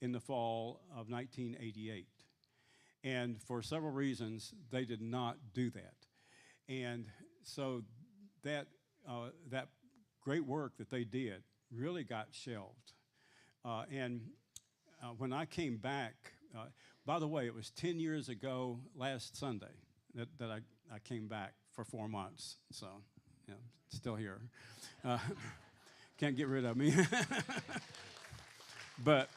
in the fall of 1988. And for several reasons, they did not do that. And so that great work that they did really got shelved. When I came back, by the way, it was 10 years ago last Sunday that I came back for 4 months. So, still here. Can't get rid of me. But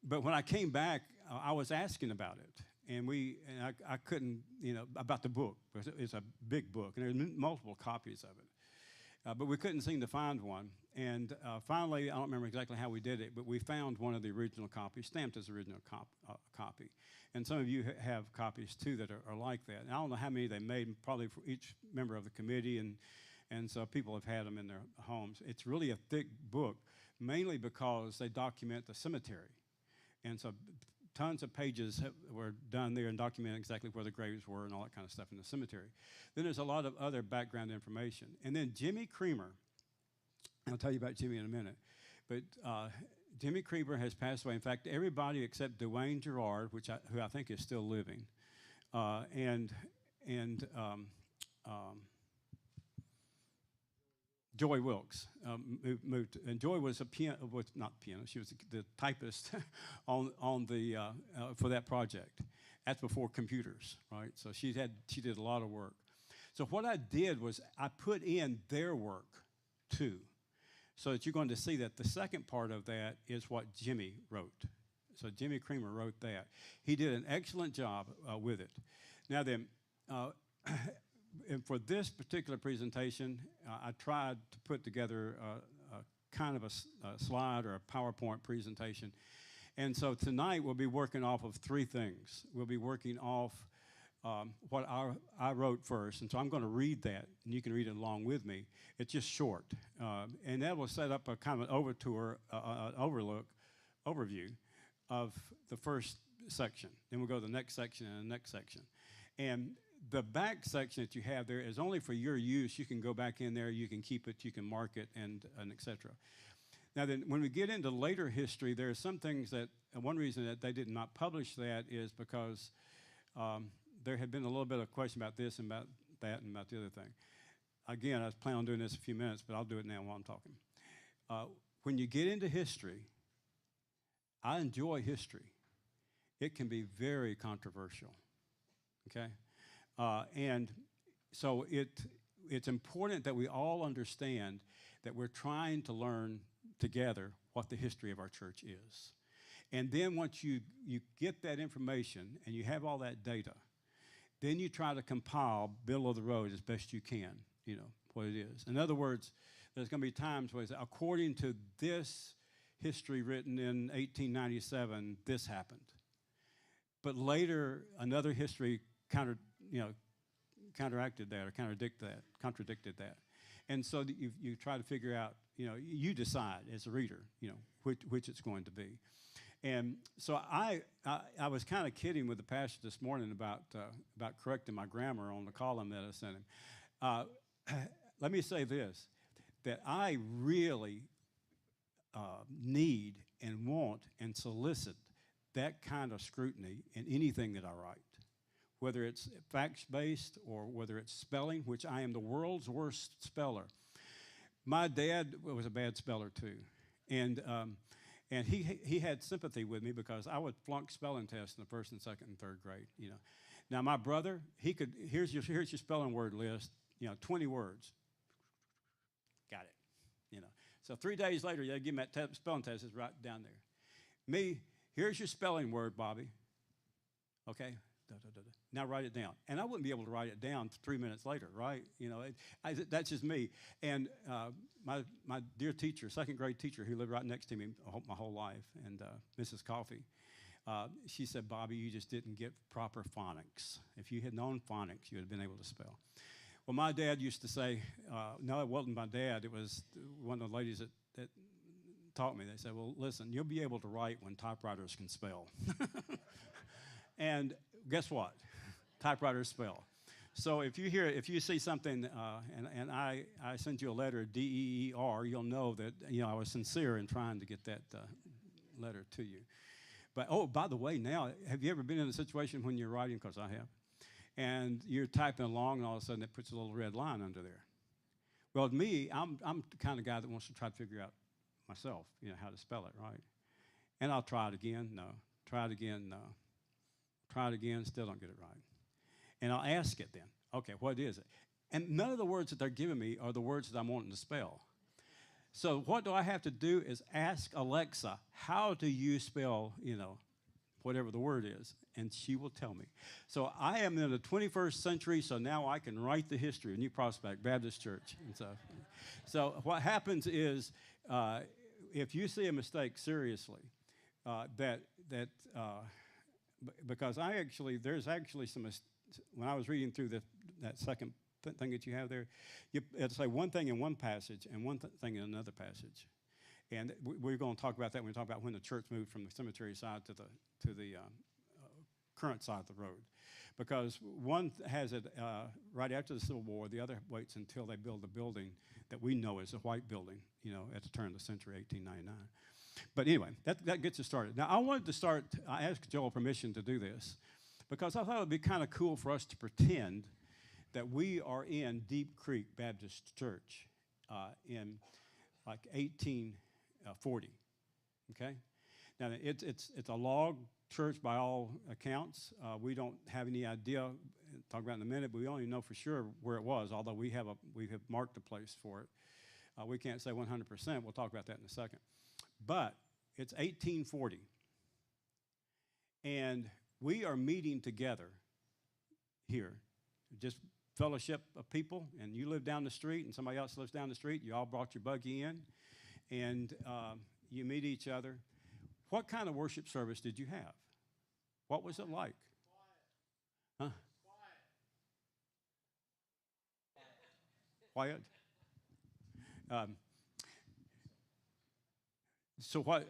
when I came back, I was asking about it. And I couldn't, about the book. It's a big book, and there's multiple copies of it. But we couldn't seem to find one. And finally, I don't remember exactly how we did it, but we found one of the original copies, stamped as original copy. And some of you have copies, too, that are like that. And I don't know how many they made, probably for each member of the committee, and so people have had them in their homes. It's really a thick book, mainly because they document the cemetery. And so tons of pages were done there and documented exactly where the graves were and all that kind of stuff in the cemetery. Then there's a lot of other background information. And then Jimmy Creamer, I'll tell you about Jimmy in a minute, but Jimmy Creamer has passed away. In fact, everybody except Dwayne Gerard, who I think is still living, Joy Wilkes moved, and Joy was not pianist. She was the typist on the for that project. That's before computers, right? So she did a lot of work. So what I did was I put in their work too, so that you're going to see that the second part of that is what Jimmy wrote. So Jimmy Creamer wrote that. He did an excellent job with it. Now then. And for this particular presentation, I tried to put together a kind of a slide or a PowerPoint presentation. And so tonight we'll be working off of three things. We'll be working off what I wrote first. And so I'm going to read that, and you can read it along with me. It's just short. And that will set up a kind of an overview of the first section. Then we'll go to the next section and the next section. And the back section that you have there is only for your use. You can go back in there, you can keep it, you can mark it, and et cetera. Now then, when we get into later history, there are some things that, one reason that they did not publish that is because there had been a little bit of question about this and about that and about the other thing. Again, I was planning on doing this in a few minutes, but I'll do it now while I'm talking. When you get into history, I enjoy history. It can be very controversial, okay? And so it's important that we all understand that we're trying to learn together what the history of our church is. And then once you get that information and you have all that data, then you try to compile, middle of the road as best you can, what it is. In other words, there's going to be times where, according to this history written in 1897, this happened. But later, another history counteracted that or contradicted that. And so you try to figure out, you decide as a reader, which it's going to be. And so I was kind of kidding with the pastor this morning about correcting my grammar on the column that I sent him. Let me say this, that I really need and want and solicit that kind of scrutiny in anything that I write. Whether it's facts-based or whether it's spelling, which I am the world's worst speller. My dad was a bad speller too, and he had sympathy with me because I would flunk spelling tests in the first and second and third grade. Now my brother, here's your spelling word list. 20 words. Got it. So 3 days later, you give him that spelling test. It's right down there. Me, here's your spelling word, Bobby. Okay. Now write it down. And I wouldn't be able to write it down 3 minutes later, right? That's just me. And my dear teacher, second grade teacher, who lived right next to me my whole life, and Mrs. Coffey, she said, Bobby, you just didn't get proper phonics. If you had known phonics, you would have been able to spell. Well, my dad used to say, no, it wasn't my dad. It was one of the ladies that taught me. They said, well, listen, you'll be able to write when typewriters can spell. And guess what? Typewriters spell. So if you see something, and I send you a letter, DEER, you'll know that I was sincere in trying to get that letter to you. But oh, by the way, now have you ever been in a situation when you're writing? Because I have, and you're typing along, and all of a sudden it puts a little red line under there. Well, me, I'm the kind of guy that wants to try to figure out myself, how to spell it right. And I'll try it again, no. Try it again, no. Try it again, still don't get it right. And I'll ask it then, okay, what is it? And none of the words that they're giving me are the words that I'm wanting to spell. So what do I have to do is ask Alexa, how do you spell, whatever the word is? And she will tell me. So I am in the 21st century, so now I can write the history of New Prospect Baptist Church. And so what happens is, if you see a mistake seriously, because there's actually some, when I was reading through that second thing that you have there, it'll say one thing in one passage and one thing in another passage. And we're going to talk about that when we talk about when the church moved from the cemetery side to the current side of the road. Because one has it right after the Civil War, the other waits until they build the building that we know is a white building, at the turn of the century, 1899. But anyway, that gets us started. Now, I asked Joel permission to do this because I thought it would be kind of cool for us to pretend that we are in Deep Creek Baptist Church in like 1840, okay? Now, it's a log church by all accounts. We don't have any idea, talk about it in a minute, but we only know for sure where it was, although we have marked a place for it. We can't say 100%. We'll talk about that in a second. But it's 1840, and we are meeting together here, just fellowship of people, and you live down the street, and somebody else lives down the street. You all brought your buggy in, and you meet each other. What kind of worship service did you have? What was it like? Quiet. Huh? Quiet. So what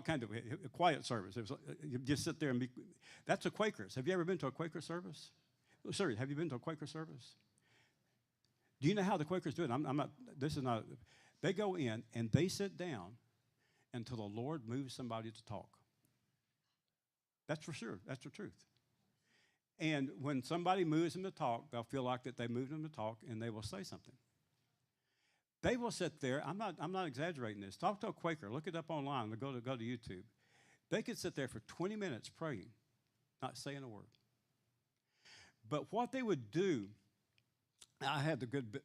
kind of a quiet service? It was, you just sit there and be. That's a Quaker's. Have you ever been to a Quaker service? Oh, sorry, have you been to a Quaker service? Do you know how the Quakers do it? I'm not. This is not. They go in and they sit down until the Lord moves somebody to talk. That's for sure. That's the truth. And when somebody moves them to talk, they'll feel like that they moved them to talk, and they will say something. They will sit there. I'm not exaggerating this. Talk to a Quaker. Look it up online. Go to YouTube. They could sit there for 20 minutes praying, not saying a word. But what they would do, I had the good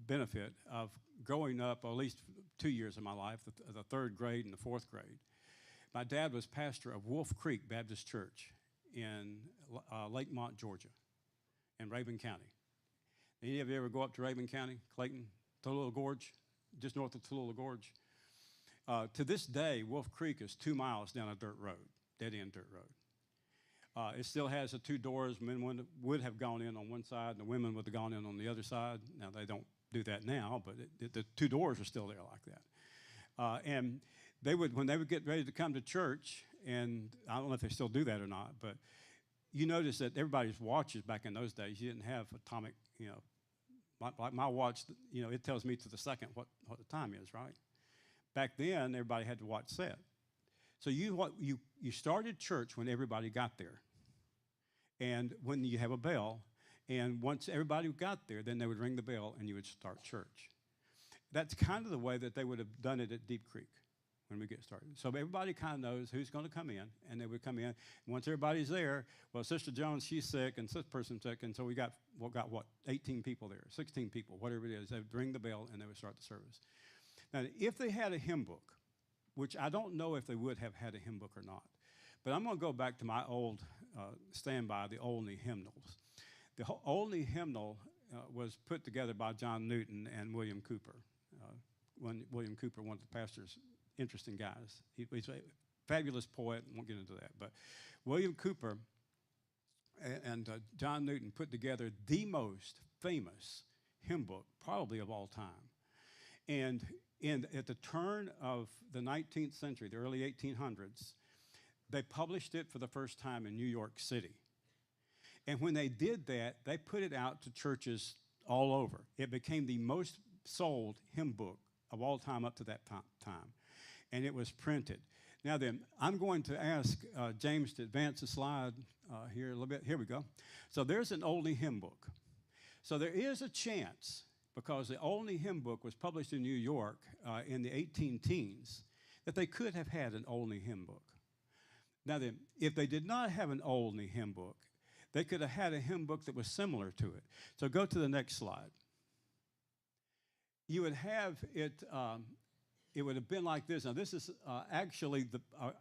benefit of growing up, at least 2 years of my life, the third grade and the fourth grade. My dad was pastor of Wolf Creek Baptist Church in Lakemont, Georgia, in Rabun County. Any of you ever go up to Rabun County, Clayton, Tallulah Gorge, just north of Tallulah Gorge? To this day, Wolf Creek is 2 miles down a dirt road, dead-end dirt road. It still has the two doors. Men would have gone in on one side, and the women would have gone in on the other side. Now, they don't do that now, but the two doors are still there like that. And when they would get ready to come to church, and I don't know if they still do that or not, but you notice that everybody's watches back in those days, you didn't have atomic, like my watch, it tells me to the second what the time is, right? Back then, everybody had the watch set. So you started church when everybody got there. And when you have a bell, and once everybody got there, then they would ring the bell and you would start church. That's kind of the way that they would have done it at Deep Creek when we get started. So everybody kind of knows who's going to come in, and they would come in. And once everybody's there, well, Sister Jones, she's sick, and this person's sick, and so we got 18 people there, 16 people, whatever it is. They would ring the bell, and they would start the service. Now, if they had a hymn book, which I don't know if they would have had a hymn book or not, but I'm going to go back to my old standby, the Olney hymnals. The Olney hymnal was put together by John Newton and William Cooper. William Cooper, one of the pastor's interesting guys. He's a fabulous poet, won't get into that. But William Cooper and John Newton put together the most famous hymn book, probably of all time. And at the turn of the 19th century, the early 1800s, they published it for the first time in New York City. And when they did that, they put it out to churches all over. It became the most sold hymn book of all time up to that time. And it was printed. Now then, I'm going to ask James to advance the slide here a little bit. Here we go. So there's an Olney hymn book. So there is a chance, because the Olney hymn book was published in New York in the 18 teens, that they could have had an Olney hymn book. Now then, if they did not have an Olney hymn book, they could have had a hymn book that was similar to it. So go to the next slide. You would have it, it would have been like this. Now this is actually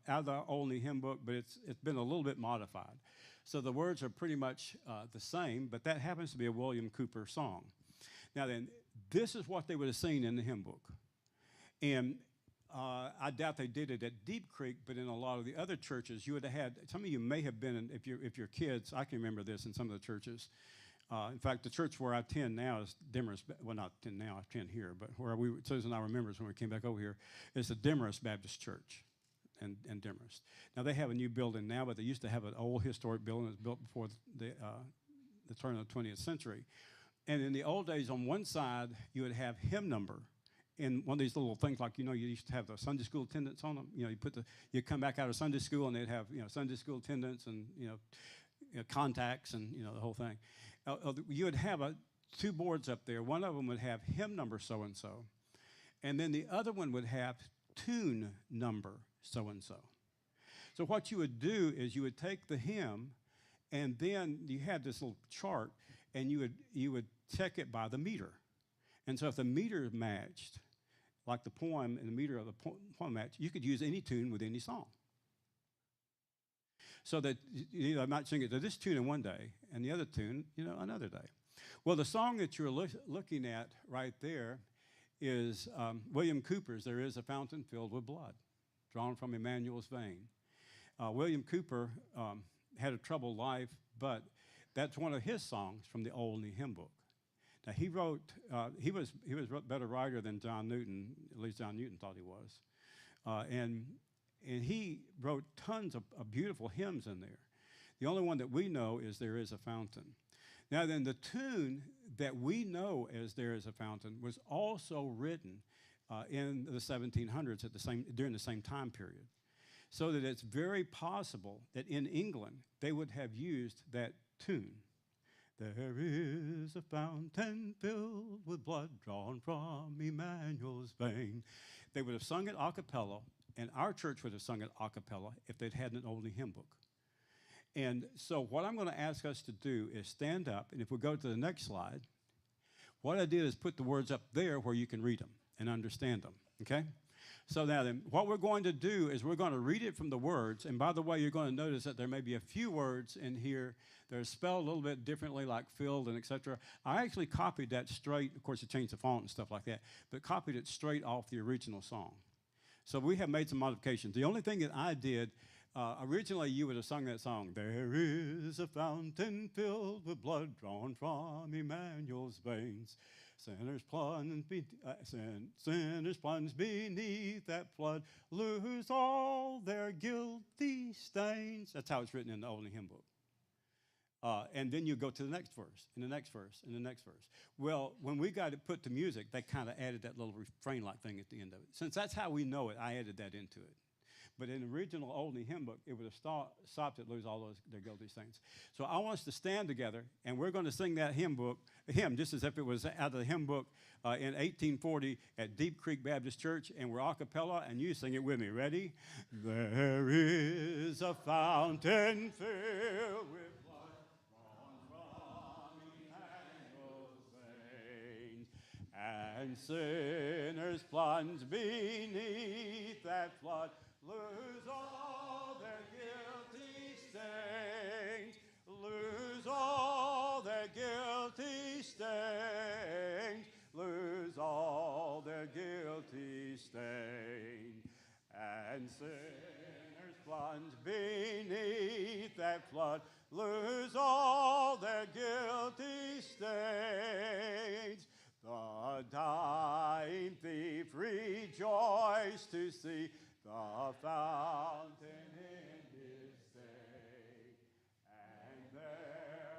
out of the Olney hymn book, but it's been a little bit modified. So the words are pretty much the same, but that happens to be a William Cooper song. Now then, this is what they would have seen in the hymn book. And I doubt they did it at Deep Creek, but in a lot of the other churches, you would have had, some of you may have been, if you're kids, I can remember this in some of the churches. In fact, the church where I attend now is Demarest, well, not attend now, I attend here, but where Susan and I remember when we came back over here, is the Demarest Baptist Church in Demarest. Now, they have a new building now, but they used to have an old historic building that was built before the turn of the 20th century. And in the old days, on one side, you would have hymn number in one of these little things, like, you used to have the Sunday school attendance on them. You come back out of Sunday school and they'd have, Sunday school attendance and, contacts and, the whole thing. You would have two boards up there. One of them would have hymn number so-and-so. And then the other one would have tune number so-and-so. So what you would do is you would take the hymn, and then you had this little chart, and you would check it by the meter. And so if the meter matched, like the poem and the meter of the poem match, you could use any tune with any song. So that I might sing it to this tune in one day and the other tune, another day. Well, the song that you're looking at right there is William Cooper's "There Is a Fountain Filled with Blood," drawn from Emmanuel's vein. William Cooper had a troubled life, but that's one of his songs from the Olney hymn book. Now, he was a better writer than John Newton, at least John Newton thought he was. And he wrote tons of beautiful hymns in there. The only one that we know is "There Is a Fountain." Now then, the tune that we know as "There Is a Fountain" was also written in the 1700s during the same time period. So that it's very possible that in England, they would have used that tune. There is a fountain filled with blood drawn from Emmanuel's vein. They would have sung it a cappella, and our church would have sung it a cappella if they'd had an Olney hymn book. And so what I'm going to ask us to do is stand up, and if we go to the next slide, what I did is put the words up there where you can read them and understand them, okay? So now then, what we're going to do is we're going to read it from the words, and by the way, you're going to notice that there may be a few words in here that are spelled a little bit differently, like filled and et cetera. I actually copied that straight, of course, it changed the font and stuff like that, but copied it straight off the original song. So we have made some modifications. The only thing that I did, originally you would have sung that song, "There is a fountain filled with blood drawn from Emmanuel's veins. Sinners plunge beneath that flood, lose all their guilty stains." That's how it's written in the Olney hymn book. And then you go to the next verse, and the next verse, and the next verse. Well, when we got it put to music, they kind of added that little refrain-like thing at the end of it. Since that's how we know it, I added that into it. But in the original Olney hymn book, it would have stopped at "lose all their guilty stains." So I want us to stand together, and we're going to sing that hymn just as if it was out of the hymn book in 1840 at Deep Creek Baptist Church, and we're a cappella, and you sing it with me. Ready? There is a fountain filled with blood drawn from Emmanuel's veins, and sinners plunge beneath that flood, lose all their guilty stains, lose all their guilty stains, lose all their guilty stains, and sinners plunge beneath that flood, lose all their guilty stains. The dying thief rejoiced to see the fountain in his day, and there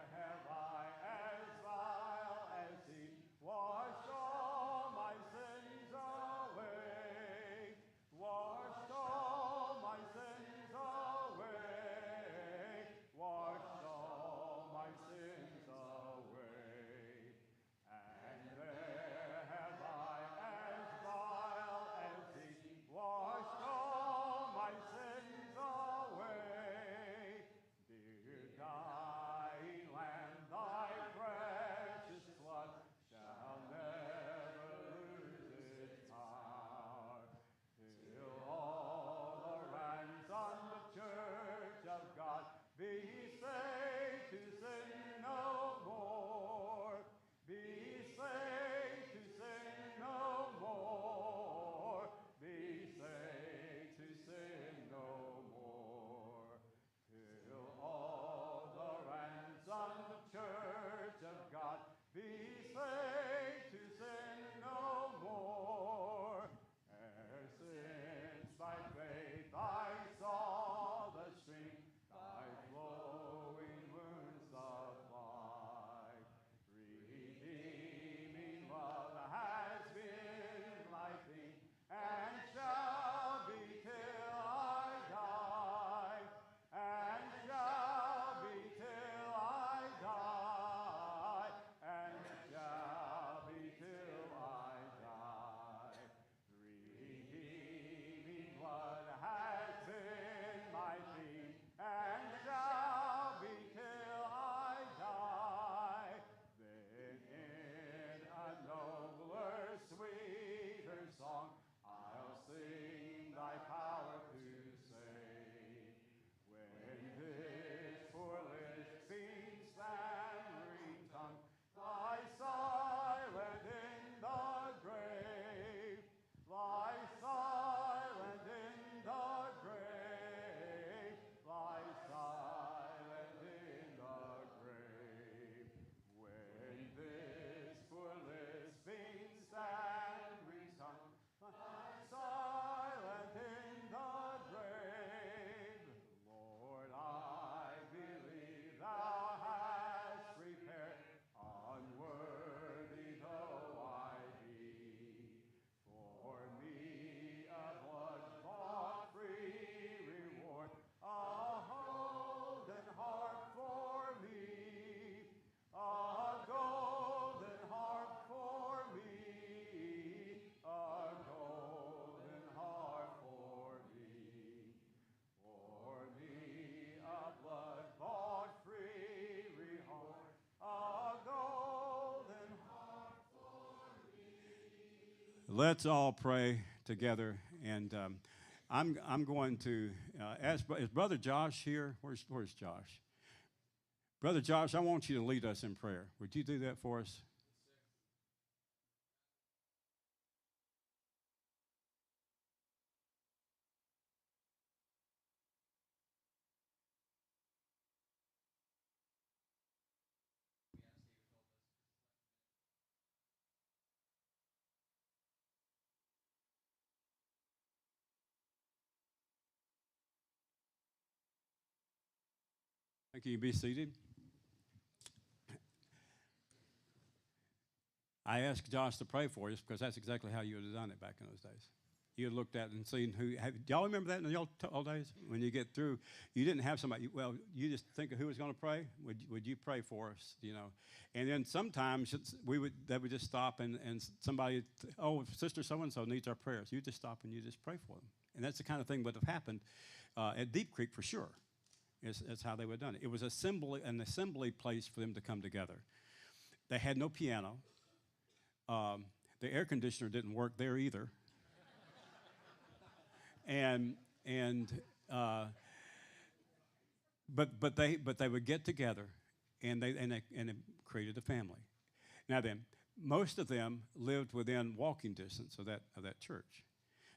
Let's all pray together. And I'm going to ask, is Brother Josh here? Where's Josh? Brother Josh, I want you to lead us in prayer. Would you do that for us? Thank you. Be seated. I asked Josh to pray for us because that's exactly how you would have done it back in those days. You had looked at and seen who. Y'all remember that in the old days? When you get through, you didn't have somebody. Well, you just think of who was going to pray. Would you pray for us? You know, and then sometimes they would just stop and somebody, oh, Sister so and so needs our prayers. You just stop and you just pray for them, and that's the kind of thing that would have happened at Deep Creek for sure. That's how they would have done it. It was an assembly place for them to come together. They had no piano. The air conditioner didn't work there either. But they would get together, and they created a family. Now then, most of them lived within walking distance of that church.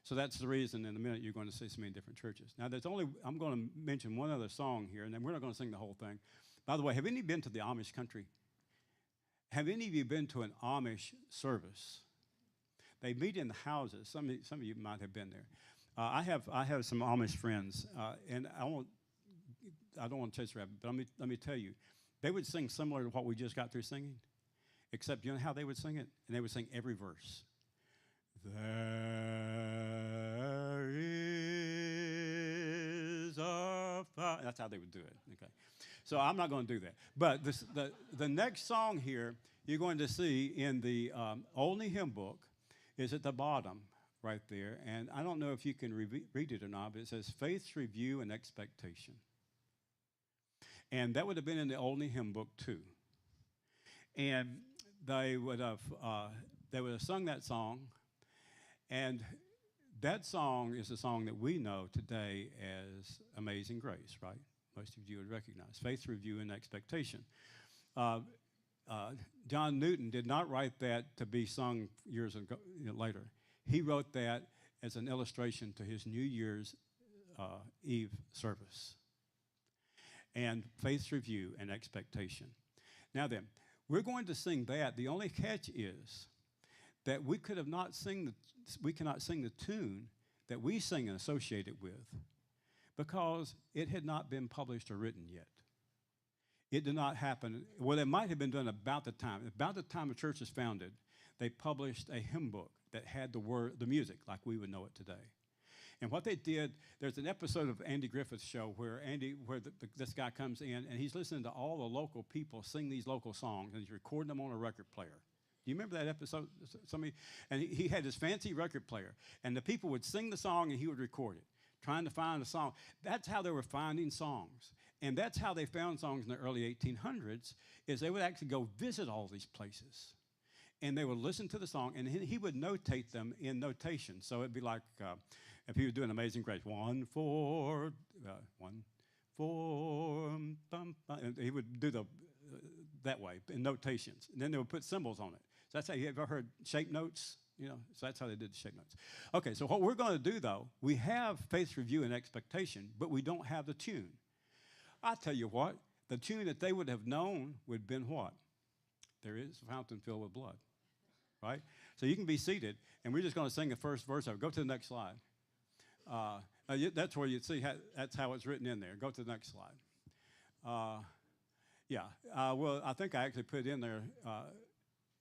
So that's the reason in a minute you're going to see so many different churches. Now I'm going to mention one other song here, and then we're not going to sing the whole thing. By the way, have any of you been to the Amish country? Have any of you been to an Amish service? They meet in the houses. Some of you might have been there. I have some Amish friends, and I don't want to chase a rabbit, but let me tell you, they would sing similar to what we just got through singing, except you know how they would sing it, and they would sing every verse. There is a fire. That's how they would do it. Okay, so I'm not going to do that. But the next song here you're going to see in the Olney hymn book is at the bottom right there, and I don't know if you can read it or not, but it says Faith's Review and Expectation, and that would have been in the Olney hymn book too. And they would have sung that song. And that song is a song that we know today as Amazing Grace, right? Most of you would recognize. Faith, Review, and Expectation. John Newton did not write that to be sung years ago, later. He wrote that as an illustration to his New Year's Eve service. And Faith's Review and Expectation. Now then, we're going to sing that. The only catch is that we cannot sing the tune that we sing and associate it with because it had not been published or written yet. It did not happen. Well, it might have been done about the time the church was founded. They published a hymn book that had the music like we would know it today. And what they did, there's an episode of Andy Griffith's show where this guy comes in and he's listening to all the local people sing these local songs and he's recording them on a record player. Do you remember that episode? And he had this fancy record player, and the people would sing the song, and he would record it, trying to find a song. That's how they were finding songs, and that's how they found songs in the early 1800s. Is they would actually go visit all these places, and they would listen to the song, and he would notate them in notation. So it'd be like if he was doing Amazing Grace, 1 4, 1 4, bum, bum, and he would do that way in notations, and then they would put symbols on it. So that's how you ever heard shape notes, so that's how they did the shape notes. Okay, so what we're going to do though, we have Faith's Review and Expectation, but we don't have the tune. I tell you what, the tune that they would have known would have been what? There is a fountain filled with blood, right? So you can be seated, and we're just going to sing the first verse of it. Go to the next slide. That's where you'd see that's how it's written in there. Go to the next slide. Well, I think I actually put in there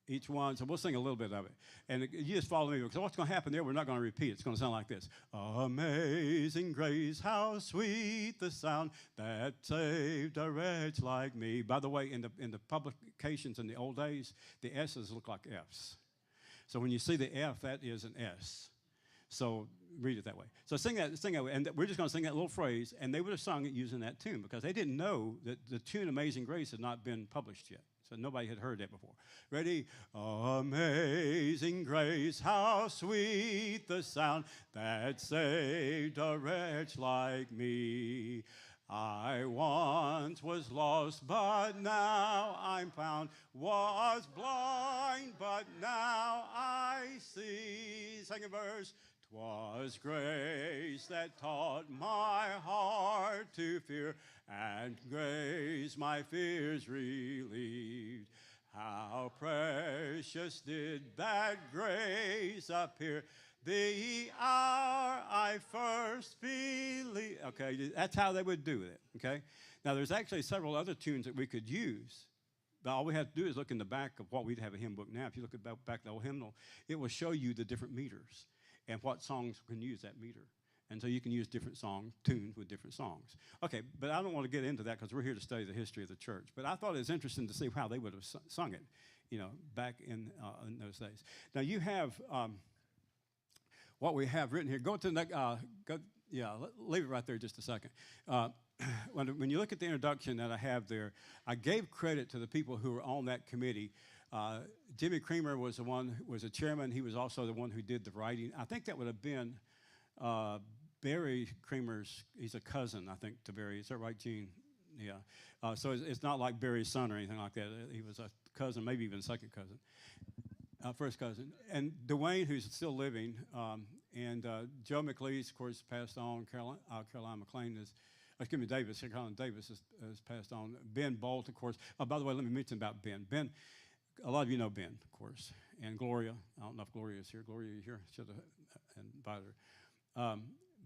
each one, so we'll sing a little bit of it. And you just follow me, because what's going to happen there, we're not going to repeat. It's going to sound like this. Amazing grace, how sweet the sound that saved a wretch like me. By the way, in the publications in the old days, the S's look like F's. So when you see the F, that is an S. So read it that way. So sing that way, and we're just going to sing that little phrase, and they would have sung it using that tune because they didn't know that the tune Amazing Grace had not been published yet. So nobody had heard that before. Ready? Amazing grace, how sweet the sound that saved a wretch like me. I once was lost, but now I'm found. Was blind, but now I see. Second verse. 'Twas grace that taught my heart to fear, and grace my fears relieved. How precious did that grace appear the hour I first believed. Okay, that's how they would do it, okay? Now, there's actually several other tunes that we could use, but all we have to do is look in the back of what we'd have a hymn book now. If you look at back the old hymnal, it will show you the different meters and what songs can use that meter. And so you can use different tunes with different songs. Okay, but I don't want to get into that because we're here to study the history of the church. But I thought it was interesting to see how they would have sung it, back in those days. Now you have what we have written here. Go to the next. Leave it right there just a second. When you look at the introduction that I have there, I gave credit to the people who were on that committee. Jimmy Creamer was a chairman. He was also the one who did the writing. I think that would have been Barry Creamer's. He's a cousin, I think, to Barry. Is that right, Gene? Yeah. So it's not like Barry's son or anything like that. He was a cousin, maybe even second cousin, first cousin. And Dwayne, who's still living, and Joe McLeese, of course, passed on. Caroline McLean is. Excuse me, Caroline Davis has passed on. Ben Bolt, of course. By the way, let me mention about Ben. Ben. A lot of you know Ben, of course, and Gloria. I don't know if Gloria is here. Gloria, you here? Should have invited her.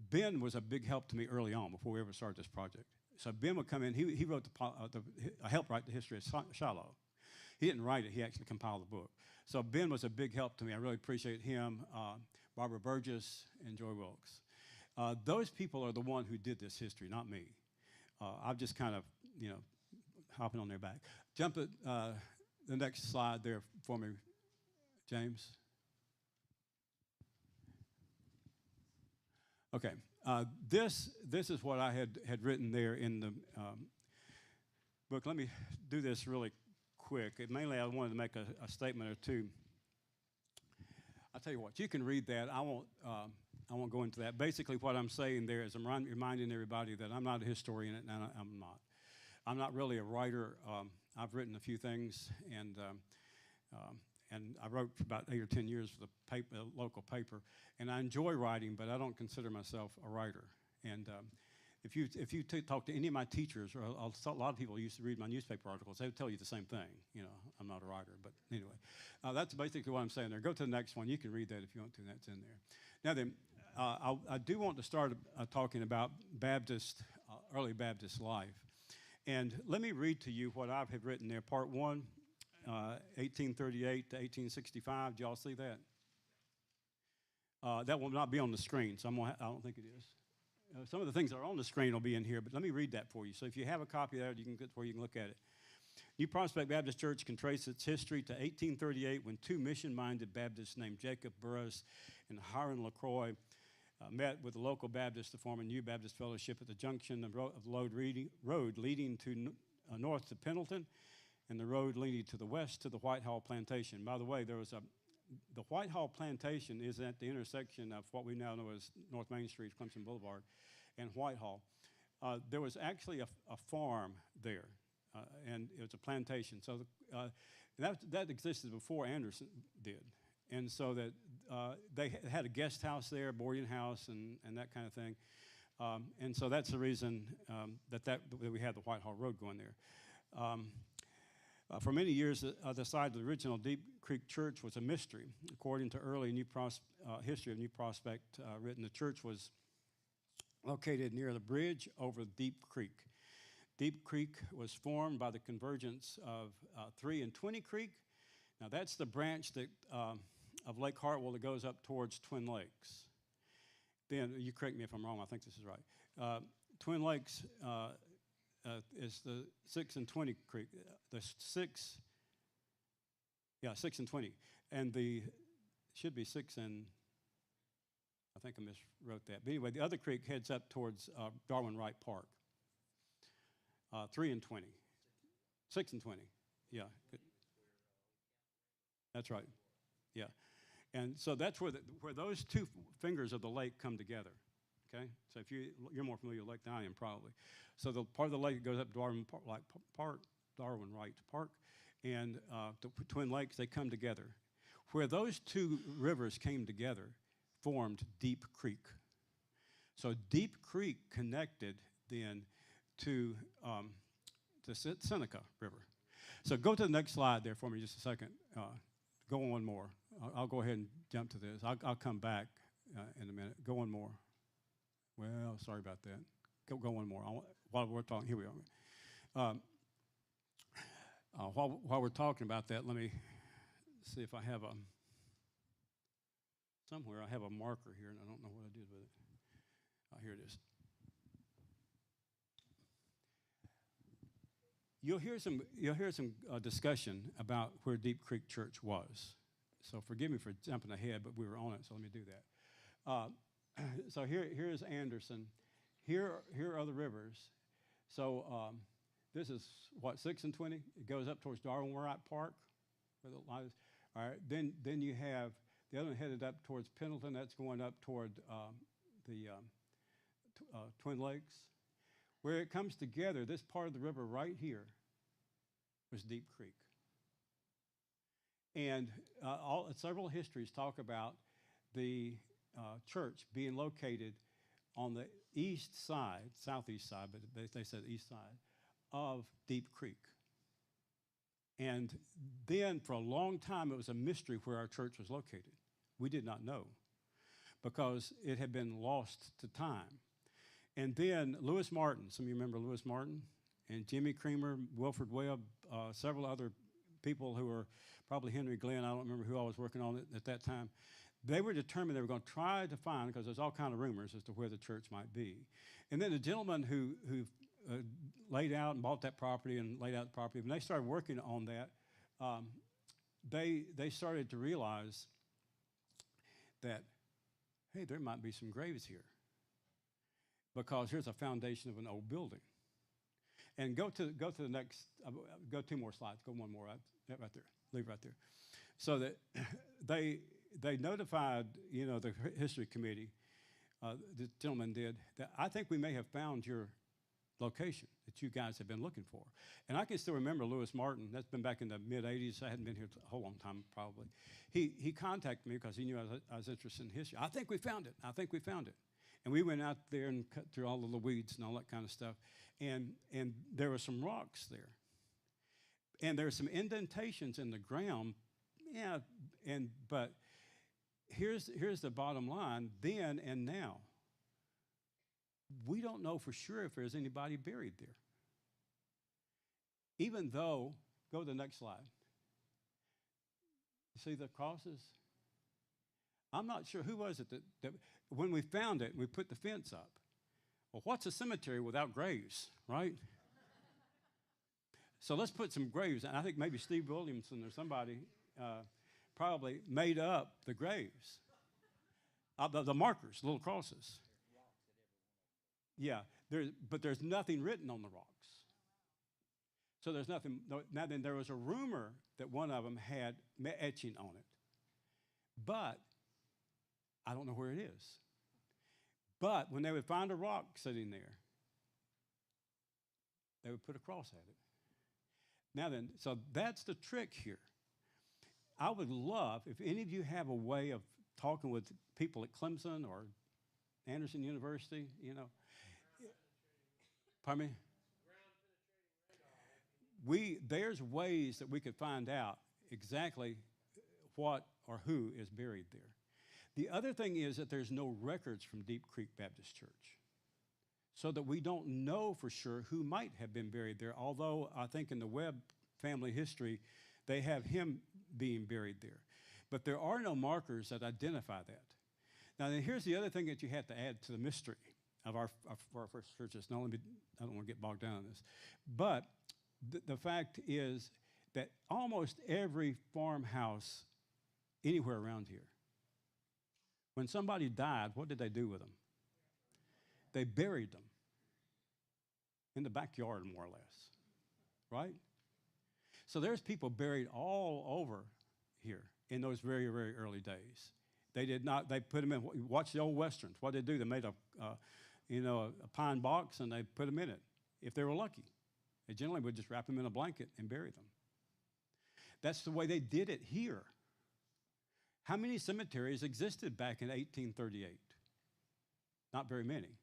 Ben was a big help to me early on before we ever started this project. So Ben would come in. He wrote helped write the history of Shiloh. He didn't write it. He actually compiled the book. So Ben was a big help to me. I really appreciate him, Barbara Burgess, and Joy Wilkes. Those people are the one who did this history, not me. I'm just kind of, hopping on their back. Jump at the next slide there for me, James. Okay, this is what I had written there in the book. Let me do this really quick. Mainly, I wanted to make a statement or two. I'll tell you what, you can read that. I won't go into that. Basically, what I'm saying there is I'm reminding everybody that I'm not a historian, and I'm not. I'm not really a writer. I've written a few things, and I wrote for about 8 or 10 years for the local paper, and I enjoy writing, but I don't consider myself a writer. And if you talk to any of my teachers, or a lot of people used to read my newspaper articles, they would tell you the same thing. I'm not a writer, but anyway, that's basically what I'm saying there. Go to the next one. You can read that if you want to. That's in there. Now then, I do want to start talking about early Baptist life. And let me read to you what I have written there. Part 1, 1838 to 1865. Do y'all see that? That will not be on the screen, so I don't think it is. Some of the things that are on the screen will be in here, but let me read that for you. So if you have a copy of that, you can get where you can look at it. New Prospect Baptist Church can trace its history to 1838 when two mission-minded Baptists named Jacob Burris and Hiram LaCroix met with the local Baptists to form a new Baptist fellowship at the junction of the road leading to north to Pendleton and the road leading to the west to the Whitehall Plantation. By the way, the Whitehall Plantation is at the intersection of what we now know as North Main Street, Clemson Boulevard, and Whitehall. There was actually a farm there, and it was a plantation. So that existed before Anderson did. And so that they had a guest house there, a boarding house, and that kind of thing. And so that's the reason that we had the Whitehall Road going there. For many years, the site of the original Deep Creek Church was a mystery. According to early history of New Prospect written, the church was located near the bridge over Deep Creek. Deep Creek was formed by the convergence of 3 and 20 Creek. Now, that's the branch that of Lake Hartwell that goes up towards Twin Lakes. Then, you correct me if I'm wrong, I think this is right. Twin Lakes is the 6 and 20 Creek. The 6 and 20. And should be 6 and, I think I miswrote that. But anyway, the other creek heads up towards Darwin Wright Park. 3 and 20. 6 and 20. Yeah, good. That's right. Yeah. And so that's where those two fingers of the lake come together. Okay? So if you're more familiar with Lake than I am, probably. So the part of the lake that goes up to Darwin Park, Darwin Wright Park, and the Twin Lakes, they come together. Where those two rivers came together formed Deep Creek. So Deep Creek connected then to the Seneca River. So go to the next slide there for me just a second. Go on one more. I'll go ahead and jump to this. I'll come back in a minute. Go one more. Well, sorry about that. Go one more. While we're talking, here we are. While we're talking about that, let me see if I have somewhere I have a marker here, and I don't know what I did with it. Here it is. You'll hear some discussion about where Deep Creek Church was. So forgive me for jumping ahead, but we were on it, so let me do that. So here's Anderson. Here are the rivers. So this is what, 6 and 20? It goes up towards Darwin Wright Park. Where the line is. All right. Then you have the other one headed up towards Pendleton. That's going up toward the Twin Lakes. Where it comes together, this part of the river right here was Deep Creek. And several histories talk about the church being located on the east side, southeast side, but they said east side, of Deep Creek. And then for a long time, it was a mystery where our church was located. We did not know because it had been lost to time. And then Lewis Martin, some of you remember Lewis Martin, and Jimmy Creamer, Wilford Webb, several other people who were probably Henry Glenn. I don't remember who I was working on it at that time. They were determined they were going to try to find, because there's all kind of rumors as to where the church might be. And then the gentleman who laid out and bought that property and laid out the property, when they started working on that, they started to realize that, hey, there might be some graves here, because here's a foundation of an old building. And go to the next, go 2 more slides, go one more, right there, leave right there. So that they notified, the history committee, the gentleman did, that I think we may have found your location that you guys have been looking for. And I can still remember Lewis Martin. That's been back in the mid-'80s. I hadn't been here a whole long time, probably. He contacted me because he knew I was interested in history. I think we found it. I think we found it. And we went out there and cut through all of the weeds and all that kind of stuff. And there were some rocks there. And there were some indentations in the ground. Yeah, but here's the bottom line, then and now. We don't know for sure if there's anybody buried there. Even though, go to the next slide. You see the crosses? I'm not sure, who was it that when we found it, we put the fence up. Well, what's a cemetery without graves, right? So let's put some graves. And I think maybe Steve Williamson or somebody probably made up the graves, the markers, little crosses. Yeah, but there's nothing written on the rocks. So there's nothing. Now then, there was a rumor that one of them had etching on it. But I don't know where it is. But when they would find a rock sitting there, they would put a cross at it. Now then, so that's the trick here. I would love, if any of you have a way of talking with people at Clemson or Anderson University, Pardon me? There's ways that we could find out exactly what or who is buried there. The other thing is that there's no records from Deep Creek Baptist Church, so that we don't know for sure who might have been buried there, although I think in the Webb family history, they have him being buried there. But there are no markers that identify that. Now, then here's the other thing that you have to add to the mystery of our first churches. Now, I don't want to get bogged down in this, but the fact is that almost every farmhouse anywhere around here, when somebody died, what did they do with them? They buried them in the backyard, more or less, right? So there's people buried all over here in those very, very early days. They did not, they put them in, watch the old Westerns. What did they do? They made a pine box and they put them in it, if they were lucky. They generally would just wrap them in a blanket and bury them. That's the way they did it here. How many cemeteries existed back in 1838? Not very many.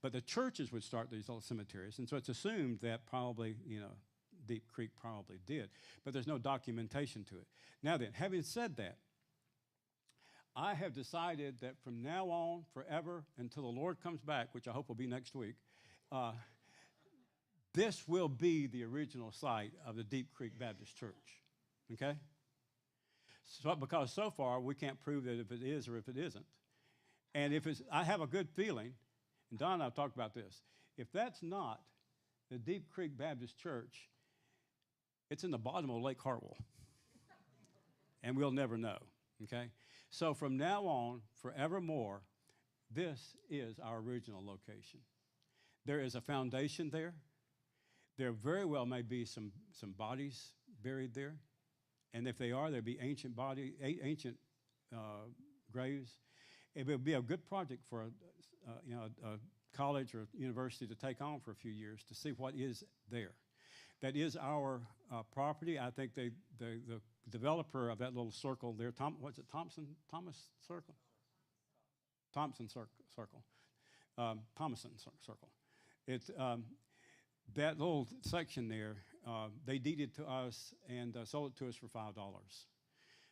But the churches would start these little cemeteries, and so it's assumed that probably, Deep Creek probably did, but there's no documentation to it. Now then, having said that, I have decided that from now on, forever, until the Lord comes back, which I hope will be next week, this will be the original site of the Deep Creek Baptist Church, okay? So, because so far, we can't prove that if it is or if it isn't. And if it's, I have a good feeling, and Don and I have talked about this, if that's not the Deep Creek Baptist Church, it's in the bottom of Lake Hartwell. And we'll never know, okay? So from now on, forevermore, this is our original location. There is a foundation there. There very well may be some bodies buried there. And if they are, there'll be ancient graves. It would be a good project for a college or university to take on for a few years to see what is there. That is our property. I think the developer of that little circle there, what's it, Thompson Circle? Thompson Circle. Thomason Circle. It's that little section there, they deeded to us and sold it to us for $5.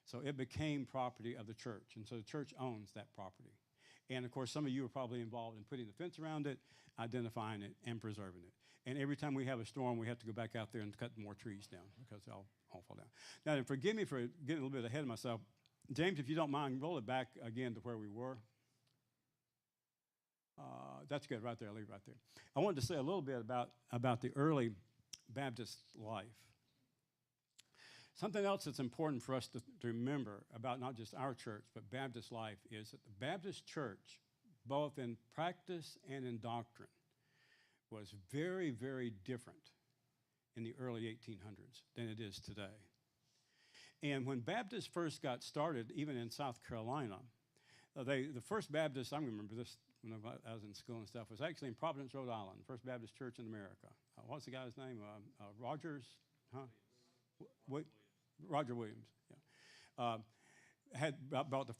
So it became property of the church, and so the church owns that property. And of course, some of you are probably involved in putting the fence around it, identifying it, and preserving it. And every time we have a storm, we have to go back out there and cut more trees down because they'll all fall down. Now, and forgive me for getting a little bit ahead of myself. James, if you don't mind, roll it back again to where we were. That's good, right there. I'll leave it right there. I wanted to say a little bit about the early Baptist life. Something else that's important for us to remember about not just our church, but Baptist life is that the Baptist church, both in practice and in doctrine, was very, very different in the early 1800s than it is today. And when Baptists first got started, even in South Carolina, the first Baptist, I remember this when I was in school and stuff, was actually in Providence, Rhode Island, First Baptist Church in America. What's the guy's name? Rogers? Huh? Roger Williams. Yeah. Had the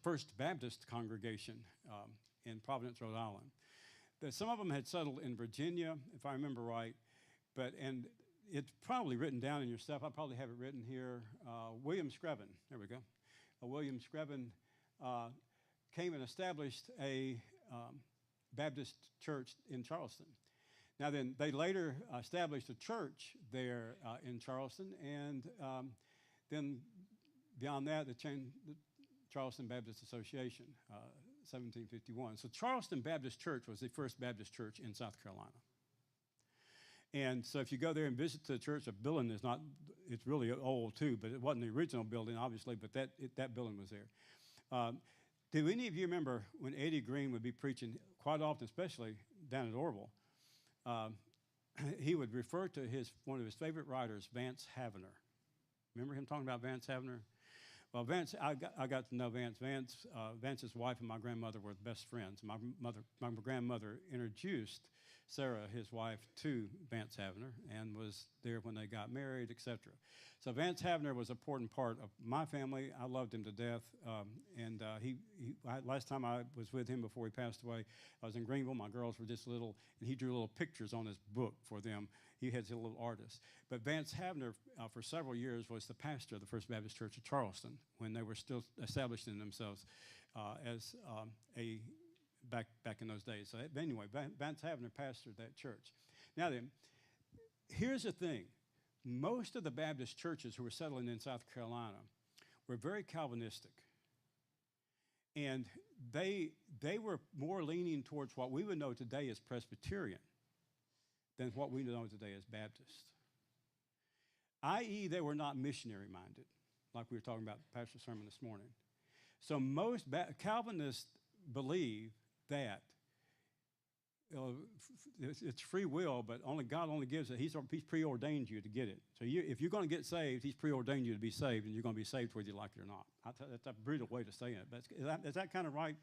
first Baptist congregation in Providence, Rhode Island. Some of them had settled in Virginia, if I remember right, and it's probably written down in your stuff. I probably have it written here. William Screven, there we go. William Screven came and established a Baptist church in Charleston. Now then, they later established a church there in Charleston, and then beyond that, they changed the Charleston Baptist Association, 1751. So Charleston Baptist Church was the first Baptist church in South Carolina. And so if you go there and visit the church, the building is not, it's really old too, but it wasn't the original building, obviously, but that building was there. Do any of you remember when Eddie Green would be preaching quite often, especially down at Orville, he would refer to one of his favorite writers, Vance Havner. Remember him talking about Vance Havner? Well, Vance, I got to know Vance. Vance's wife and my grandmother were best friends. My grandmother introduced Sarah, his wife, to Vance Havner and was there when they got married, etc. So Vance Havner was an important part of my family. I loved him to death. Last time I was with him before he passed away, I was in Greenville. My girls were just little, and he drew little pictures on his book for them. He had a little artist. But Vance Havner, for several years, was the pastor of the First Baptist Church of Charleston when they were still establishing themselves as back in those days. So anyway, Vance Havner pastored that church. Now then, here's the thing. Most of the Baptist churches who were settling in South Carolina were very Calvinistic. And they were more leaning towards what we would know today as Presbyterian than what we know today as Baptist. I.e., they were not missionary-minded, like we were talking about in the pastor's sermon this morning. So most Calvinists believe that it's free will, but only God only gives it. He's preordained you to get it. So if you're going to get saved, He's preordained you to be saved, and you're going to be saved whether you like it or not. That's a brutal way to say it, but is that kind of right?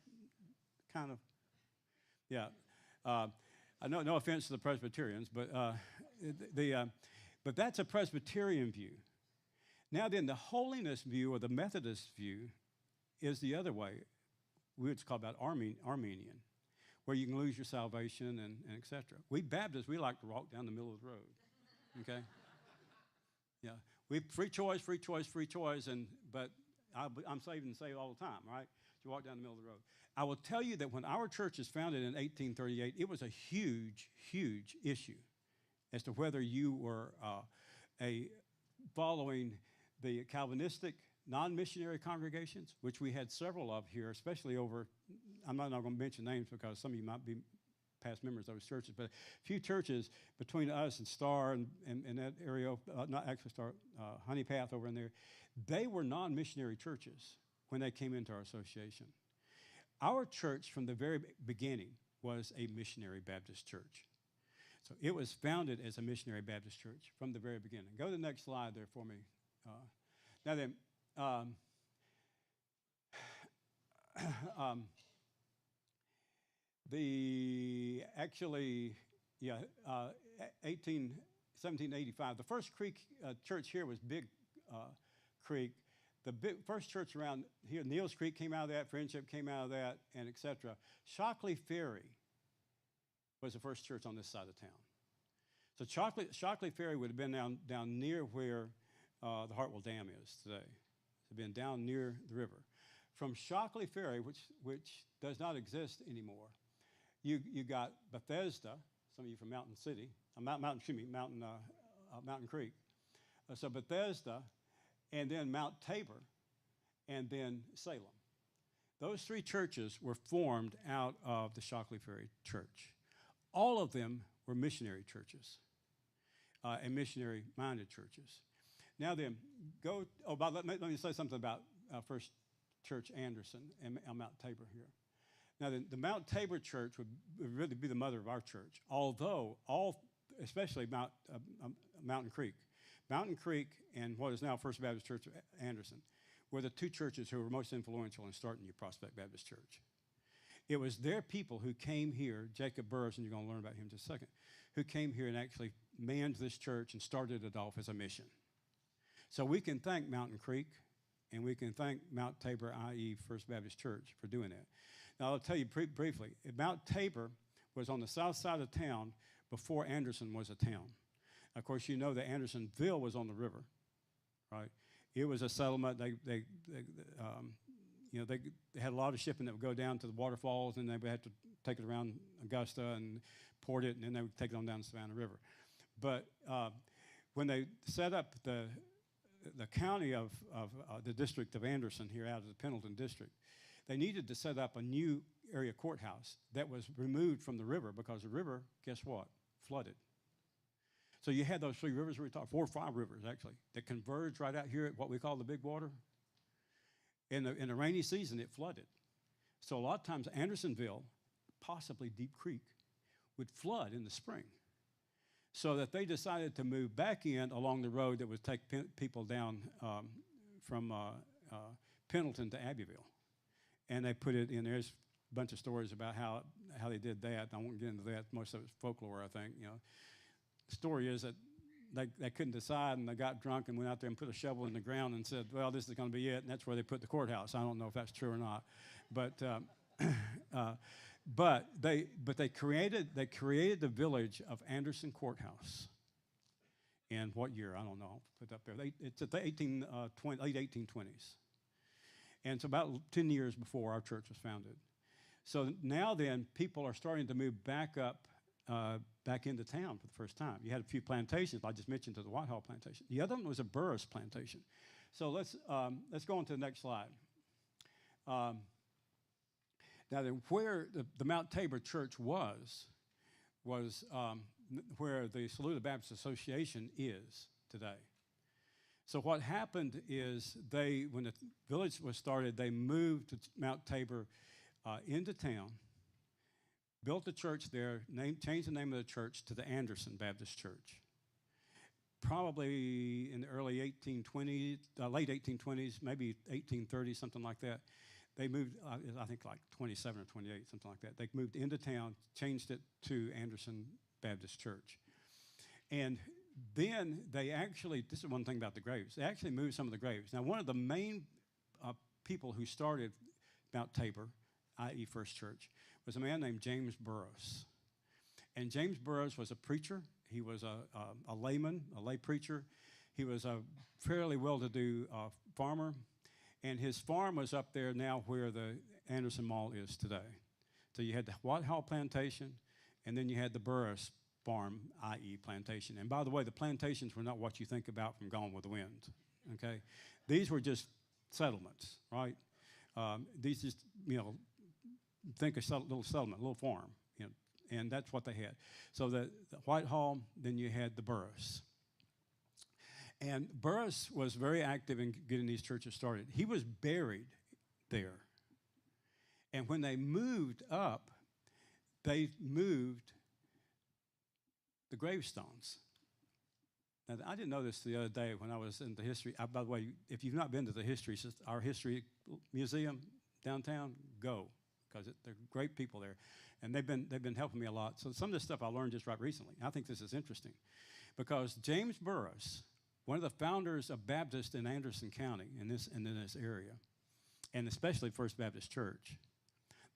Kind of, yeah. No offense to the Presbyterians, but but that's a Presbyterian view. Now then, the holiness view or the Methodist view is the other way. It's called about Armenian, where you can lose your salvation and et cetera. We Baptists, we like to walk down the middle of the road, okay? Yeah, we free choice, but I'm saved and saved all the time, right? So you walk down the middle of the road. I will tell you that when our church was founded in 1838, it was a huge, huge issue as to whether you were following the Calvinistic non-missionary congregations, which we had several of here, especially over, I'm not going to mention names because some of you might be past members of those churches, but a few churches between us and Star and that area, not actually Star, Honey Path over in there, they were non-missionary churches when they came into our association. Our church from the very beginning was a missionary Baptist church. So it was founded as a missionary Baptist church from the very beginning. Go to the next slide there for me. Now then, 1785. The first church here was Big Creek. The first church around here, Neils Creek came out of that, Friendship came out of that, and etc. Shockley Ferry was the first church on this side of town. So Shockley Ferry would have been down near where the Hartwell Dam is today. It's been down near the river. From Shockley Ferry, which does not exist anymore, you got Bethesda. Some of you from Mountain City, Mountain Creek. So Bethesda, and then Mount Tabor, and then Salem. Those three churches were formed out of the Shockley Ferry Church. All of them were missionary churches and missionary-minded churches. Now then, let me say something about First Church Anderson and Mount Tabor here. Now the Mount Tabor Church would really be the mother of our church, although especially Mountain Creek. Mountain Creek and what is now First Baptist Church of Anderson were the two churches who were most influential in starting New Prospect Baptist Church. It was their people who came here, Jacob Burris, and you're going to learn about him in just a second, who came here and actually manned this church and started it off as a mission. So we can thank Mountain Creek and we can thank Mount Tabor, i.e. First Baptist Church, for doing that. Now I'll tell you briefly, Mount Tabor was on the south side of town before Anderson was a town. Of course, you know that Andersonville was on the river, right? It was a settlement. They had a lot of shipping that would go down to the waterfalls, and they would have to take it around Augusta and port it, and then they would take it on down the Savannah River. But when they set up the county of the district of Anderson here out of the Pendleton district, they needed to set up a new area courthouse that was removed from the river because the river, guess what, flooded. So you had those three rivers we talked, 4 or 5 rivers actually, that converged right out here at what we call the Big Water. In the rainy season, it flooded. So a lot of times Andersonville, possibly Deep Creek, would flood in the spring. So that they decided to move back in along the road that would take people down from Pendleton to Abbeville. And they put it in, there's a bunch of stories about how they did that. I won't get into that. Most of it's folklore, I think. The story is that they couldn't decide, and they got drunk and went out there and put a shovel in the ground and said, well, this is going to be it, and that's where they put the courthouse. I don't know if that's true or not. But they created the village of Anderson Courthouse. In what year? I don't know. Put it up there. It's at the late 1820s. And it's about 10 years before our church was founded. So now then, people are starting to move back into town for the first time. You had a few plantations. I just mentioned the Whitehall plantation. The other one was a Burris plantation. So let's go on to the next slide. Now, then, where the Mount Tabor Church was where the Saluda Baptist Association is today. So what happened is when the village was started, they moved to Mount Tabor into town, built a church there, changed the name of the church to the Anderson Baptist Church. Probably in the early 1820s, late 1820s, maybe 1830s, something like that. They moved, I think like 27 or 28, something like that. They moved into town, changed it to Anderson Baptist Church. And then they actually, this is one thing about the graves, they actually moved some of the graves. Now, one of the main people who started Mount Tabor, i.e. First Church, was a man named James Burroughs. And James Burroughs was a preacher. He was a layman, a lay preacher. He was a fairly well-to-do farmer. And his farm was up there now where the Anderson Mall is today. So you had the Whitehall Plantation, and then you had the Burroughs farm, i.e. plantation. And by the way, the plantations were not what you think about from Gone with the Wind, okay? These were just settlements, right? These just, think a little settlement, a little farm, and that's what they had. So the Whitehall, then you had the Burroughs. And Burroughs was very active in getting these churches started. He was buried there. And when they moved up, they moved the gravestones. Now, I didn't know this the other day when I was in the history. By the way, if you've not been to the history, our history museum downtown, go, because they're great people there. And they've been helping me a lot. So some of this stuff I learned just right recently. I think this is interesting because James Burroughs, one of the founders of Baptist in Anderson County in this area, and especially First Baptist Church,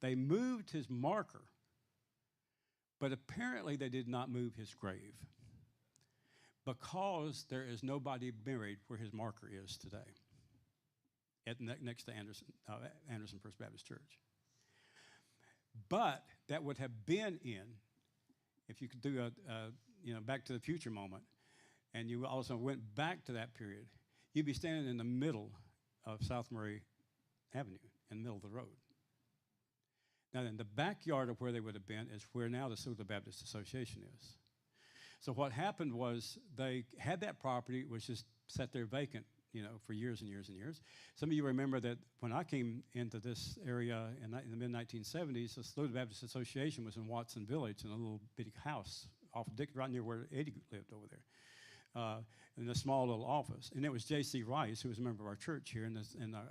they moved his marker, but apparently they did not move his grave because there is nobody buried where his marker is today, next to Anderson First Baptist Church. But that would have been if you could do a Back to the Future moment, and you also went back to that period, you'd be standing in the middle of South Murray Avenue, in the middle of the road. Now then, the backyard of where they would have been is where now the Southern Baptist Association is. So what happened was they had that property, it was just sat there vacant, for years and years and years. Some of you remember that when I came into this area in the mid-1970s, the Southern Baptist Association was in Watson Village in a little bitty house off right near where Eddie lived over there. In a small little office. And it was J.C. Rice, who was a member of our church here and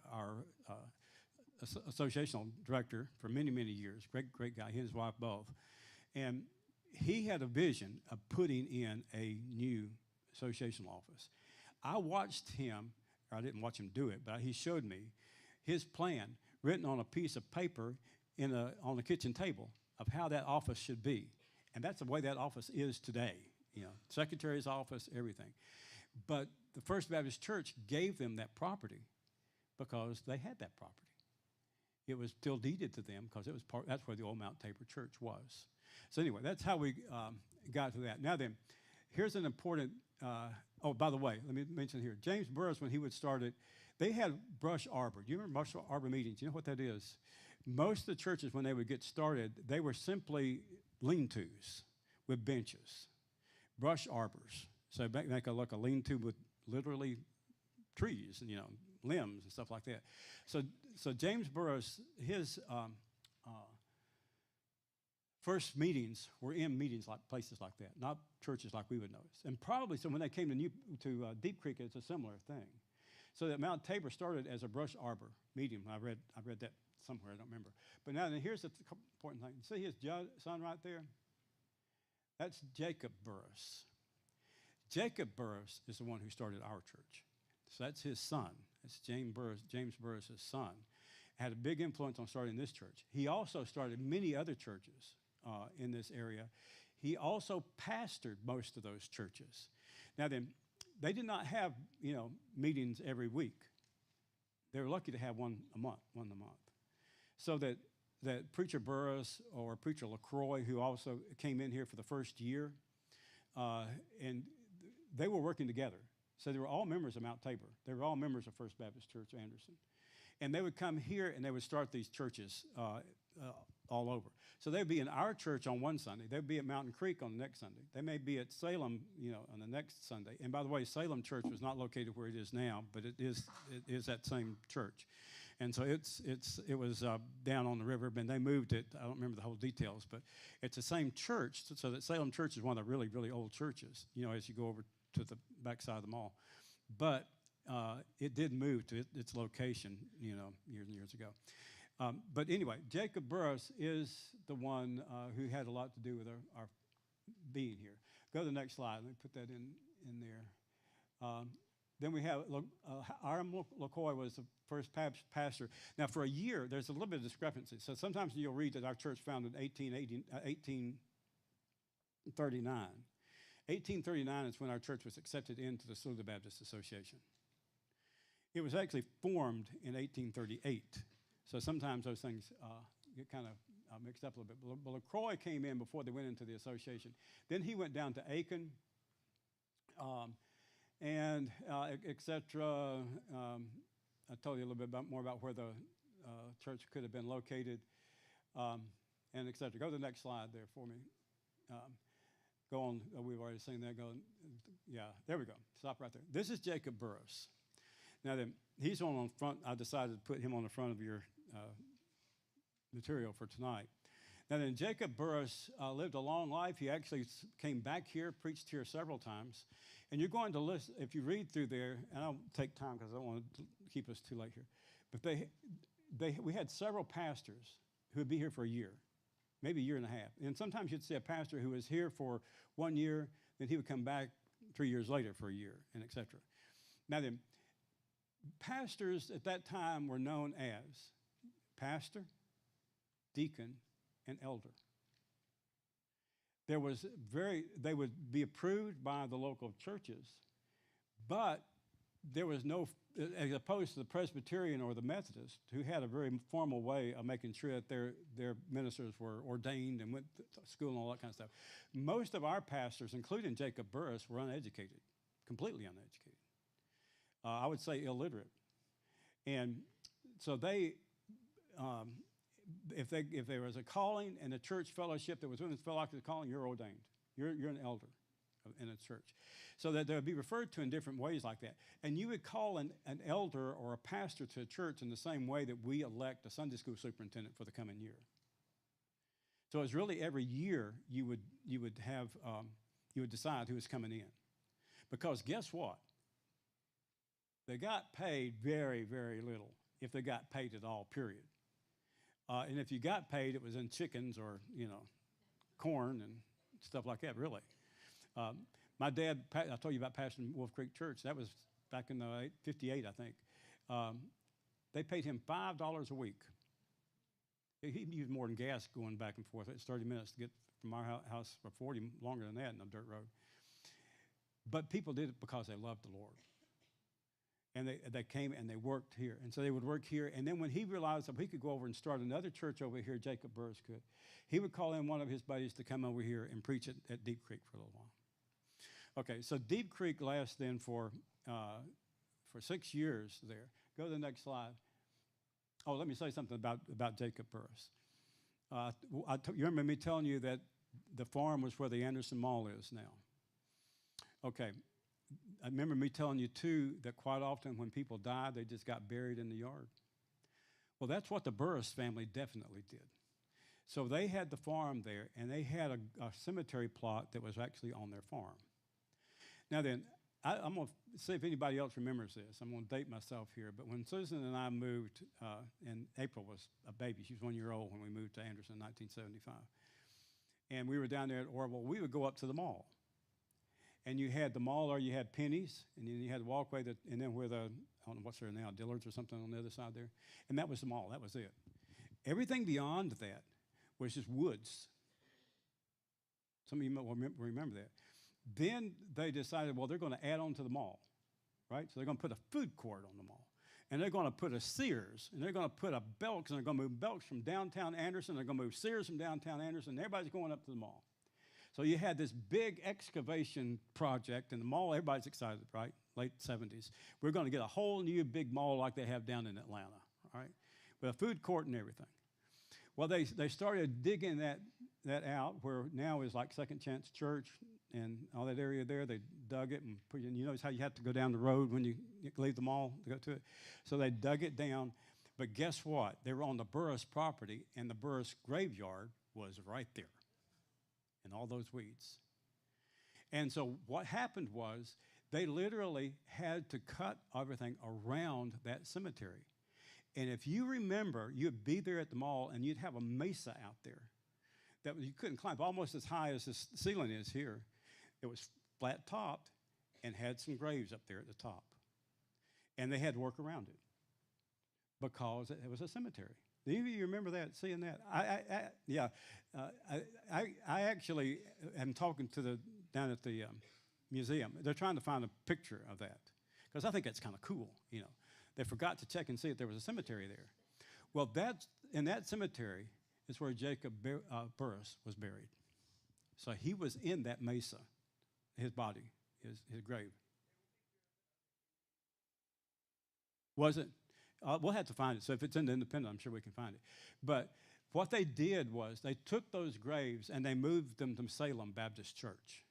our associational director for many, many years. Great guy, he and his wife both. And he had a vision of putting in a new associational office. I watched him, or I didn't watch him do it, but he showed me his plan written on a piece of paper on the kitchen table of how that office should be. And that's the way that office is today. Secretary's office, everything. But the First Baptist Church gave them that property because they had that property. It was still deeded to them because it was that's where the old Mount Tabor Church was. So anyway, that's how we got to that. Now then, here's an important, by the way, let me mention here, James Burroughs, when he would start it, they had brush arbor. Do you remember brush arbor meetings? You know what that is? Most of the churches, when they would get started, they were simply lean-tos with benches. Brush arbors. So make a lean-to with literally trees and limbs and stuff like that. So James Burroughs, his first meetings were in meetings like places like that, not churches like we would notice. And probably so when they came to Deep Creek, it's a similar thing. So that Mount Tabor started as a brush arbor meeting. I read that somewhere, I don't remember. But now then, here's the important thing. See his son right there? That's Jacob Burroughs. Jacob Burroughs is the one who started our church. So that's his son. That's James Burroughs' son. Had a big influence on starting this church. He also started many other churches in this area. He also pastored most of those churches. Now then, they did not have, meetings every week. They were lucky to have one a month. So that Preacher Burroughs or Preacher LaCroix, who also came in here for the first year, and they were working together. So they were all members of Mount Tabor. They were all members of First Baptist Church Anderson. And they would come here and they would start these churches all over. So they'd be in our church on one Sunday. They'd be at Mountain Creek on the next Sunday. They may be at Salem, on the next Sunday. And by the way, Salem Church was not located where it is now, but it is that same church. And so it was down on the river, and they moved it. I don't remember the whole details, but it's the same church. So that Salem Church is one of the really, really old churches, as you go over to the backside of the mall. But it did move to its location, years and years ago. But anyway, Jacob Burris is the one who had a lot to do with our being here. Go to the next slide. Let me put that in there. Then we have Hiram LaCoy was the first pastor. Now, for a year, there's a little bit of discrepancy. So sometimes you'll read that our church founded in 1839. 1839 is when our church was accepted into the Southern Baptist Association. It was actually formed in 1838. So sometimes those things get kind of mixed up a little bit. But LaCroix came in before they went into the association. Then he went down to Aiken, and et cetera. I told you a little bit more about where the church could have been located, and et cetera. Go to the next slide there for me. Go on. We've already seen that. Go. Yeah, there we go. Stop right there. This is Jacob Burris. Now then, he's on front. I decided to put him on the front of your material for tonight. Now then, Jacob Burris lived a long life. He actually came back here, preached here several times. And you're going to listen, if you read through there, and I'll take time because I don't want to keep us too late here. But we had several pastors who would be here for a year, maybe a year and a half. And sometimes you'd see a pastor who was here for 1 year, then he would come back 3 years later for a year, and et cetera. Now then, pastors at that time were known as pastor, deacon, and elder. They would be approved by the local churches, but there was no, as opposed to the Presbyterian or the Methodist, who had a very formal way of making sure that their ministers were ordained and went to school and all that kind of stuff. Most of our pastors, including Jacob Burris, were uneducated, completely uneducated. I would say illiterate. And so if there was a calling and a church fellowship that was women's fellowship calling, you're ordained. You're an elder in a church. So that they would be referred to in different ways like that. And you would call an elder or a pastor to a church in the same way that we elect a Sunday school superintendent for the coming year. So it's really every year you would decide who was coming in. Because guess what? They got paid very, very little, if they got paid at all, period. And if you got paid, it was in chickens or, corn and stuff like that, really. My dad, I told you about pastoring Wolf Creek Church. That was back in 58, I think. They paid him $5 a week. He used more than gas going back and forth. It's 30 minutes to get from our house, or 40, longer than that, in a dirt road. But people did it because they loved the Lord. And they came and they worked here. And so they would work here. And then when he realized that he could go over and start another church over here, Jacob Burris could, he would call in one of his buddies to come over here and preach at Deep Creek for a little while. Okay, so Deep Creek lasts then for 6 years there. Go to the next slide. Oh, let me say something about Jacob Burris. You remember me telling you that the farm was where the Anderson Mall is now. Okay. I remember me telling you, too, that quite often when people died, they just got buried in the yard. Well, that's what the Burris family definitely did. So they had the farm there, and they had a cemetery plot that was actually on their farm. Now then, I'm going to see if anybody else remembers this. I'm going to date myself here. But when Susan and I moved, and April was a baby. She was 1 year old when we moved to Anderson in 1975. And we were down there at Orville. We would go up to the mall. And you had the mall, or you had Penny's, and then you had the walkway, and then where I don't know what's there now, Dillard's or something on the other side there. And that was the mall. That was it. Everything beyond that was just woods. Some of you might remember that. Then they decided, well, they're going to add on to the mall, right? So they're going to put a food court on the mall. And they're going to put a Sears, and they're going to put a Belk's, and they're going to move Belk's from downtown Anderson. They're going to move Sears from downtown Anderson. And everybody's going up to the mall. So you had this big excavation project in the mall. Everybody's excited, right? Late 70s. We're going to get a whole new big mall like they have down in Atlanta, all right? With a food court and everything. Well, they started digging that out where now is like Second Chance Church and all that area there. They dug it and put it in. You notice how you have to go down the road when you leave the mall to go to it? So they dug it down. But guess what? They were on the Burris property, and the Burris graveyard was right there and all those weeds. And so what happened was they literally had to cut everything around that cemetery. And if you remember, you'd be there at the mall and you'd have a mesa out there that you couldn't climb, almost as high as this ceiling is here. It was flat topped and had some graves up there at the top. And they had to work around it because it was a cemetery. Do any of you remember that, seeing that? I actually am talking to down at the museum. They're trying to find a picture of that because I think that's kind of cool, you know. They forgot to check and see if there was a cemetery there. Well, in that cemetery is where Jacob Burris was buried. So he was in that mesa, his body, his grave. Was it? We'll have to find it. So if it's in the Independent, I'm sure we can find it. But what they did was they took those graves and they moved them to Salem Baptist Church.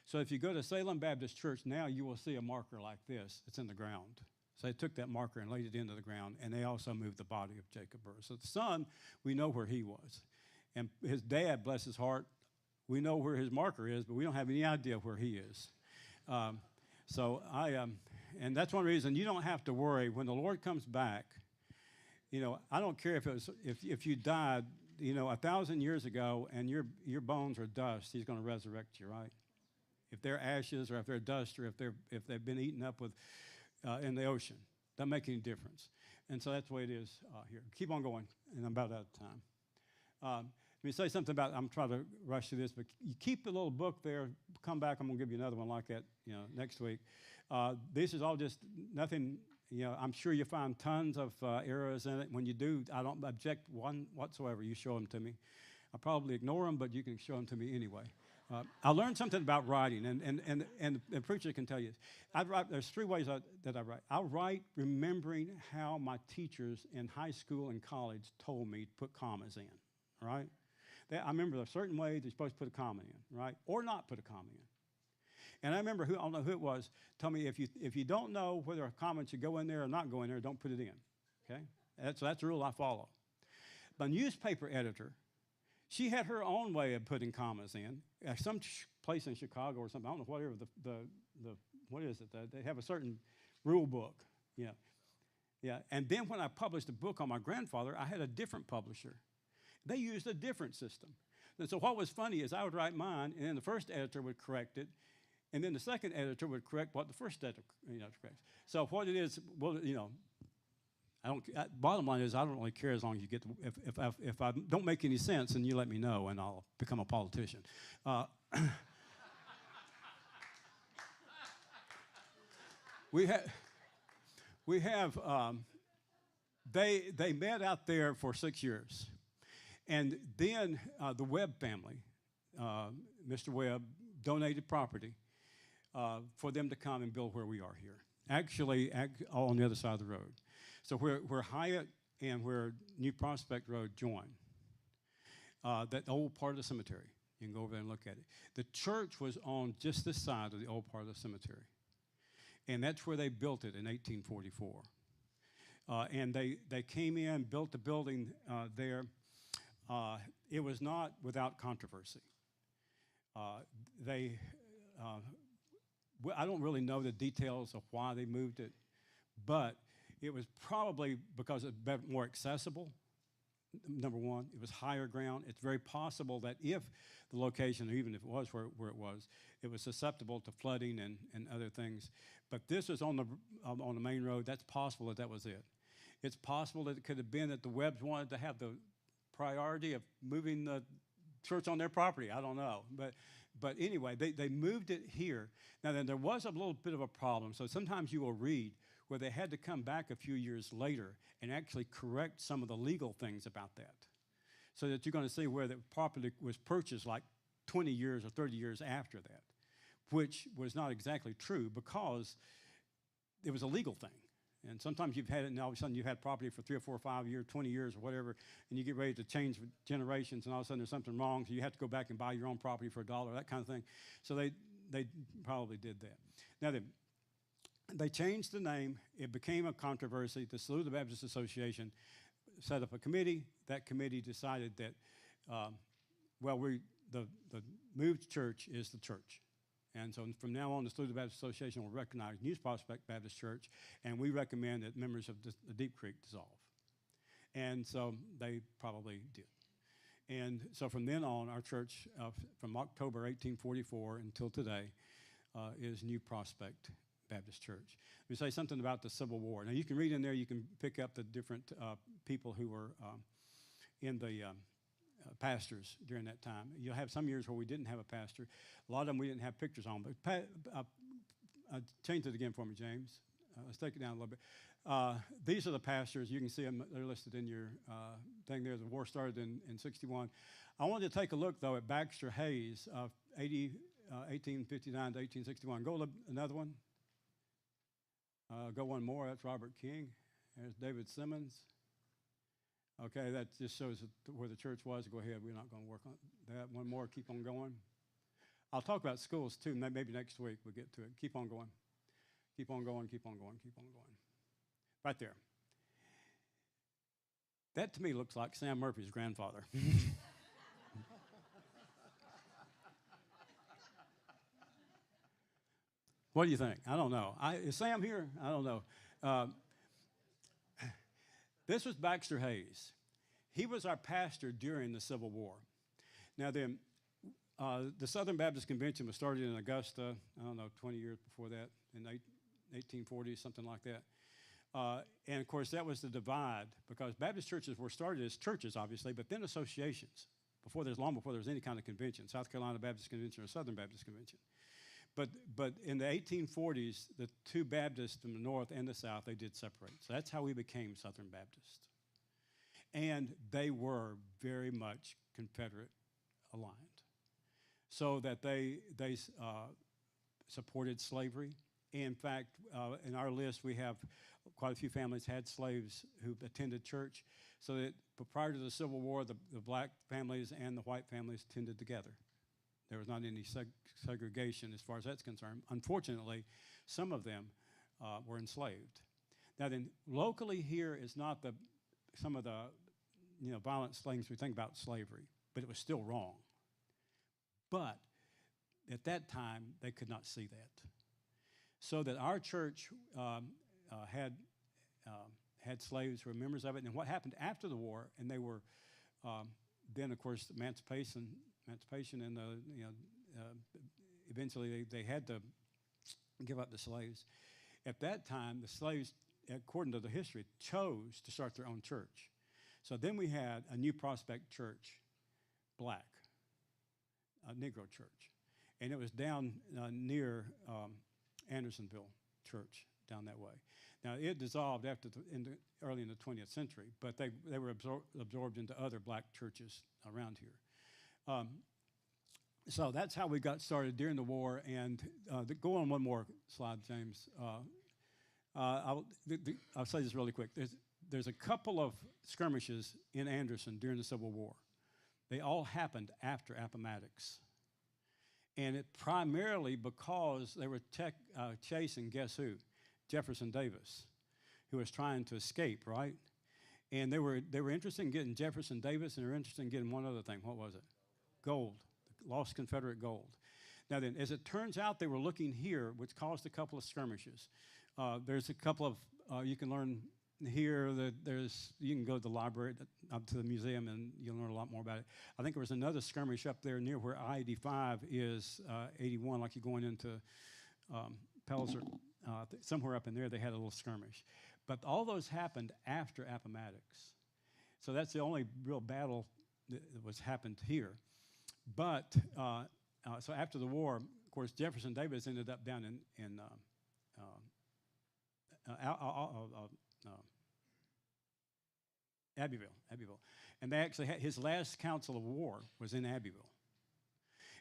So if you go to Salem Baptist Church now, you will see a marker like this. It's in the ground. So they took that marker and laid it into the ground, and they also moved the body of Jacob Burris. So the son, we know where he was. And his dad, bless his heart, we know where his marker is, but we don't have any idea where he is. And that's one reason you don't have to worry. When the Lord comes back, you know, I don't care if you died, you know, 1,000 years ago and your bones are dust, he's going to resurrect you, right? If they're ashes or if they're dust or if they've been eaten up with in the ocean, doesn't make any difference. And so that's the way it is here. Keep on going, and I'm about out of time. Let me say something about, I'm trying to rush through this, but you keep the little book there. Come back, I'm going to give you another one like that, you know, next week. This is all just nothing, you know, I'm sure you find tons of errors in it. When you do, I don't object one whatsoever. You show them to me. I probably ignore them, but you can show them to me anyway. I learned something about writing, and the preacher can tell you this. There's 3 ways that I write. I write remembering how my teachers in high school and college told me to put commas in, right? I remember there are certain ways you're supposed to put a comma in, right? Or not put a comma in. And I remember, I don't know who it was, told me if you don't know whether a comma should go in there or not go in there, don't put it in, okay? That's the rule I follow. The newspaper editor, she had her own way of putting commas in. Some place in Chicago or something, I don't know, whatever, what is it? They have a certain rule book, you know. Yeah, and then when I published a book on my grandfather, I had a different publisher. They used a different system. And so what was funny is I would write mine, and then the first editor would correct it, and then the second editor would correct what the first editor, you know, corrects. So what it is, well, you know, bottom line is I don't really care as long as you get to, if I don't make any sense, then you let me know and I'll become a politician. They met out there for 6 years. And then the Webb family, Mr. Webb, donated property for them to come and build where we are here. Actually, all on the other side of the road. So where Hyatt and where New Prospect Road join, that old part of the cemetery, you can go over there and look at it. The church was on just this side of the old part of the cemetery. And that's where they built it in 1844. And they came in, built the building there. It was not without controversy. I don't really know the details of why they moved it, but it was probably because it's more accessible, number one. It was higher ground. It's very possible that if the location, or even if it was where it was susceptible to flooding and other things. But this was on the main road. That's possible that was it. It's possible that it could have been that the Webbs wanted to have the priority of moving the church on their property. I don't know. But anyway, they moved it here. Now, then there was a little bit of a problem. So sometimes you will read where they had to come back a few years later and actually correct some of the legal things about that. So that you're going to see where the property was purchased like 20 years or 30 years after that, which was not exactly true because it was a legal thing. And sometimes you've had it, and all of a sudden you've had property for 3 or 4 or 5 years, 20 years or whatever, and you get ready to change generations, and all of a sudden there's something wrong, so you have to go back and buy your own property for $1, that kind of thing. So they probably did that. Now then, they changed the name. It became a controversy. The Saluda Baptist Association set up a committee. That committee decided that, the moved church is the church. And so from now on, the Saluda Baptist Association will recognize News Prospect Baptist Church, and we recommend that members of the Deep Creek dissolve. And so they probably did. And so from then on, our church, from October 1844 until today, is New Prospect Baptist Church. Let me say something about the Civil War. Now, you can read in there, you can pick up the different people who were in the pastors during that time. You'll have some years where we didn't have a pastor. A lot of them we didn't have pictures on. But change it again for me, James. Let's take it down a little bit. These are the pastors. You can see them. They're listed in your thing there. The war started in 61. I wanted to take a look, though, at Baxter Hayes of 1859 to 1861. Go another one. Go one more. That's Robert King. There's David Simmons. Okay, that just shows where the church was. Go ahead. We're not going to work on that. One more. Keep on going. I'll talk about schools, too. Maybe next week we'll get to it. Keep on going. Keep on going. Keep on going. Keep on going. Right there. That, to me, looks like Sam Murphy's grandfather. What do you think? I don't know. Is Sam here? I don't know. This was Baxter Hayes. He was our pastor during the Civil War. Now, the Southern Baptist Convention was started in Augusta, 20 years before that, in 1840, something like that. And, of course, that was the divide, because Baptist churches were started as churches, obviously, but then associations, long before there was any kind of convention, South Carolina Baptist Convention or Southern Baptist Convention. But in the 1840s, the two Baptists from the North and the South, they did separate. So that's how we became Southern Baptist. And they were very much Confederate aligned, so that they supported slavery. In fact, in our list, we have quite a few families had slaves who attended church, so that prior to the Civil War, the black families and the white families attended together. There was not any segregation as far as that's concerned. Unfortunately, some of them were enslaved. Now then, locally here is not some of the violent things we think about slavery, but it was still wrong. But at that time, they could not see that. So that our church had slaves who were members of it. And what happened after the war, and they were then, of course, emancipation and eventually they had to give up the slaves. At that time, the slaves, according to the history, chose to start their own church. So then we had a New Prospect church, black, a Negro church. And it was down near Andersonville Church, down that way. Now, it dissolved early in the 20th century, but they were absorbed into other black churches around here. So that's how we got started during the war. And go on one more slide, James. I'll say this really quick. There's a couple of skirmishes in Anderson during the Civil War. They all happened after Appomattox. And it primarily because they were chasing, guess who? Jefferson Davis, who was trying to escape, right? And they were interested in getting Jefferson Davis, and they were interested in getting one other thing. What was it? Gold, lost Confederate gold. Now then, as it turns out, they were looking here, which caused a couple of skirmishes. There's a couple of, you can learn here, you can go to the library, up to the museum, and you'll learn a lot more about it. I think there was another skirmish up there near where I-85 is, 81, like you're going into Pelzer. Somewhere up in there, they had a little skirmish. But all those happened after Appomattox. So that's the only real battle that happened here. But, so after the war, of course, Jefferson Davis ended up down in Abbeville. And they actually had, his last council of war was in Abbeville.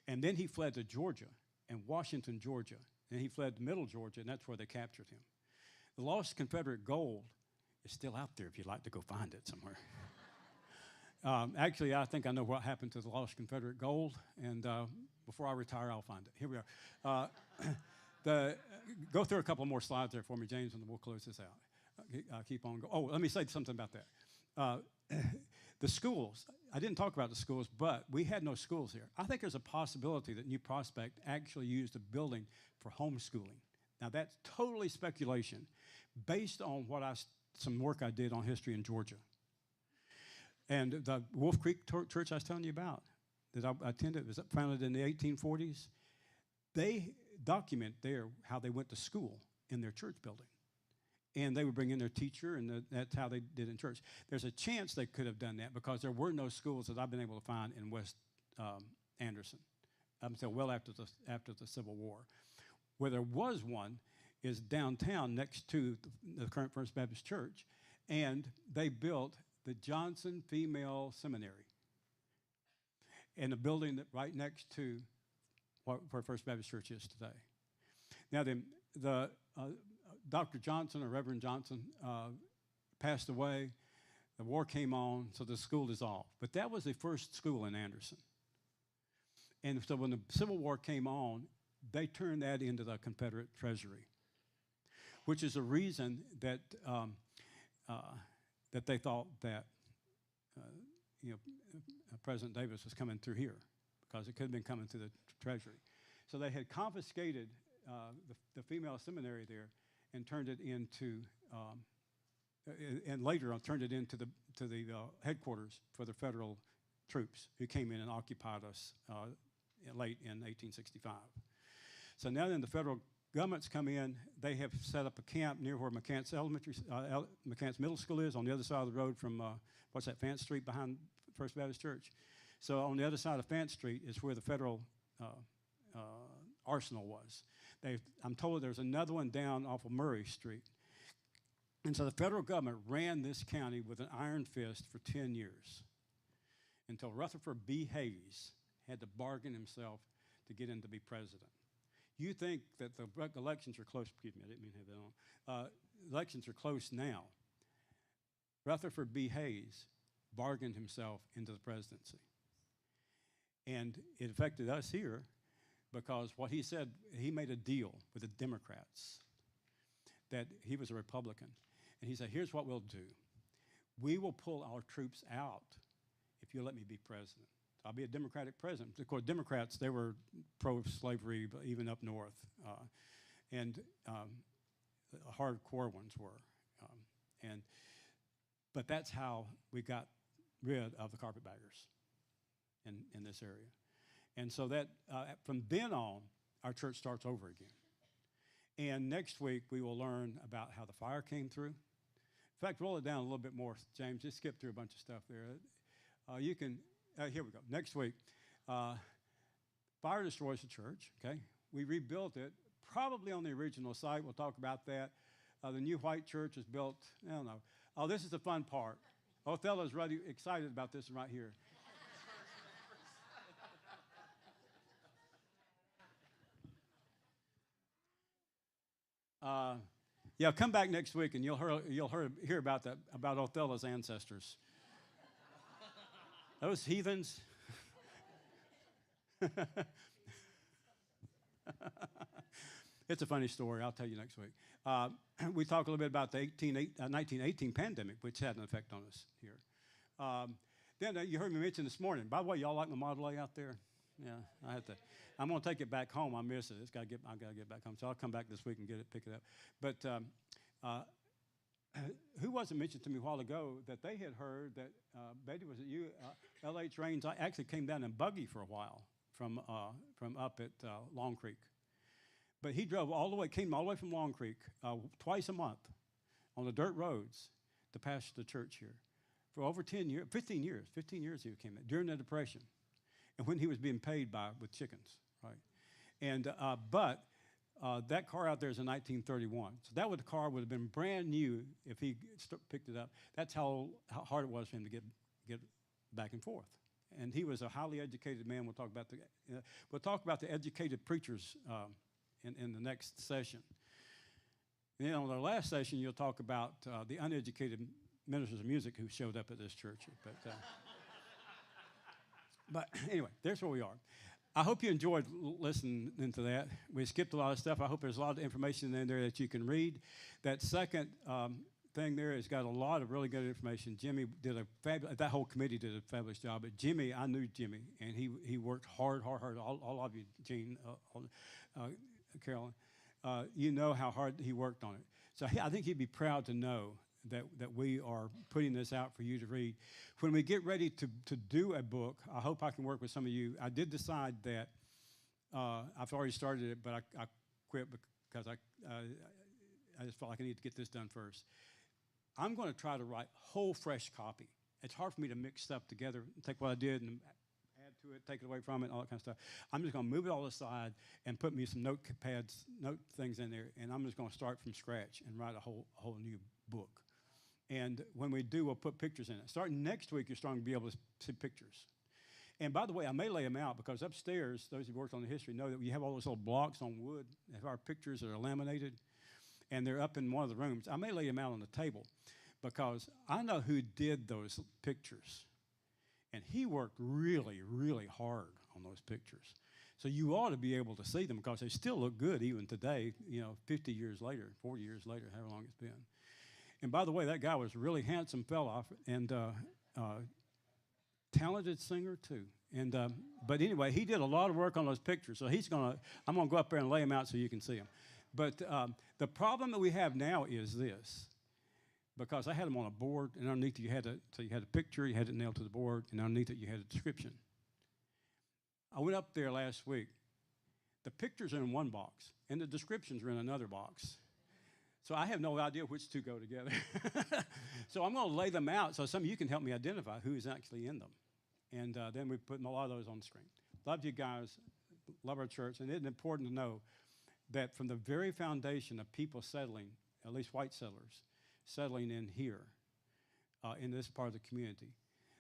And then he fled to Georgia, and Washington, Georgia. And he fled to Middle Georgia, and that's where they captured him. The lost Confederate gold is still out there if you'd like to go find it somewhere. Actually, I think I know what happened to the lost Confederate gold, and before I retire, I'll find it. Here we are. the go through a couple more slides there for me, James, and we'll close this out. Keep on going. Oh, let me say something about that. The schools. I didn't talk about the schools, but we had no schools here. I think there's a possibility that New Prospect actually used a building for homeschooling. Now, that's totally speculation based on some work I did on history in Georgia. And the Wolf Creek Church I was telling you about that I attended was founded in the 1840s. They document there how they went to school in their church building. And they would bring in their teacher, and that's how they did in church. There's a chance they could have done that because there were no schools that I've been able to find in West Anderson until well after the Civil War. Where there was one is downtown next to the current First Baptist Church, and they built the Johnson Female Seminary in a building that right next to where First Baptist Church is today. Now, the Dr. Johnson, or Reverend Johnson, passed away. The war came on, so the school dissolved. But that was the first school in Anderson. And so when the Civil War came on, they turned that into the Confederate Treasury, which is a reason that that they thought that President Davis was coming through here, because it could have been coming through the Treasury. So they had confiscated the female seminary there and turned it into, and later on turned it into the headquarters for the federal troops who came in and occupied us late in 1865. So now then the federal government's come in. They have set up a camp near where McCants Middle School is, on the other side of the road from, what's that, Fant Street behind First Baptist Church. So on the other side of Fant Street is where the federal arsenal was. I'm told there's another one down off of Murray Street. And so the federal government ran this county with an iron fist for 10 years until Rutherford B. Hayes had to bargain himself to get in to be president. You think that the elections are close. Excuse me, I didn't mean to have that on. Elections are close now. Rutherford B. Hayes bargained himself into the presidency. And it affected us here because what he said, he made a deal with the Democrats that he was a Republican. And he said, here's what we'll do. We will pull our troops out if you let me be president. I'll be a Democratic president. Of course, Democrats, they were pro-slavery, even up north. And hardcore ones were. But that's how we got rid of the carpetbaggers in this area. And so that from then on, our church starts over again. And next week, we will learn about how the fire came through. In fact, roll it down a little bit more, James. Just skip through a bunch of stuff there. You can, here we go. Next week, fire destroys the church, okay? We rebuilt it, probably on the original site. We'll talk about that. The new white church is built, I don't know. Oh, this is the fun part. Othello's really excited about this right here. Yeah, come back next week and you'll hear about Othello's ancestors. Those heathens. It's a funny story. I'll tell you next week. We talk a little bit about the 1918 pandemic, which had an effect on us here. Then you heard me mention this morning. By the way, y'all like my Model A out there? Yeah, I'm going to take it back home. I miss it. I got to get back home. So I'll come back this week and pick it up. But who wasn't mentioned to me a while ago that they had heard that, Betty, was it you? L.H. Raines actually came down in buggy for a while from up at Long Creek. But he drove came all the way from Long Creek twice a month on the dirt roads to pastor the church here. For over 15 years he came in, during the Depression. And when he was being paid with chickens, right? And but that car out there is a 1931. So the car would have been brand new if he picked it up. That's how hard it was for him to get back and forth. And he was a highly educated man. We'll talk about the educated preachers in the next session. And then on our last session, you'll talk about the uneducated ministers of music who showed up at this church. But anyway, there's where we are. I hope you enjoyed listening to that. We skipped a lot of stuff. I hope there's a lot of information in there that you can read. That second thing there has got a lot of really good information. Jimmy did a fabulous, that whole committee did a fabulous job. But Jimmy, I knew Jimmy, and he worked hard. All of you, Gene, Carolyn, you know how hard he worked on it. So I think he'd be proud to know that we are putting this out for you to read. When we get ready to do a book, I hope I can work with some of you. I did decide that I've already started it, but I quit because I just felt like I need to get this done first. I'm going to try to write whole fresh copy. It's hard for me to mix stuff together, take what I did and add to it, take it away from it, all that kind of stuff. I'm just going to move it all aside and put me some note things in there, and I'm just going to start from scratch and write a whole new book. And when we do, we'll put pictures in it. Starting next week, you're starting to be able to see pictures. And by the way, I may lay them out because upstairs, those who worked on the history know that we have all those little blocks on wood of our pictures that are laminated, and they're up in one of the rooms. I may lay them out on the table because I know who did those pictures. And he worked really, really hard on those pictures. So you ought to be able to see them because they still look good even today, 50 years later, 40 years later, however long it's been. And by the way, that guy was a really handsome fella and talented singer too. And but anyway, he did a lot of work on those pictures. So I'm gonna go up there and lay them out so you can see them. But the problem that we have now is this, because I had them on a board, and underneath you had a picture, you had it nailed to the board, and underneath it you had a description. I went up there last week. The pictures are in one box, and the descriptions are in another box. So I have no idea which two go together. So I'm going to lay them out so some of you can help me identify who is actually in them. And then we put a lot of those on the screen. Love you guys. Love our church. And it's important to know that from the very foundation of people settling, at least white settlers, settling in here, in this part of the community,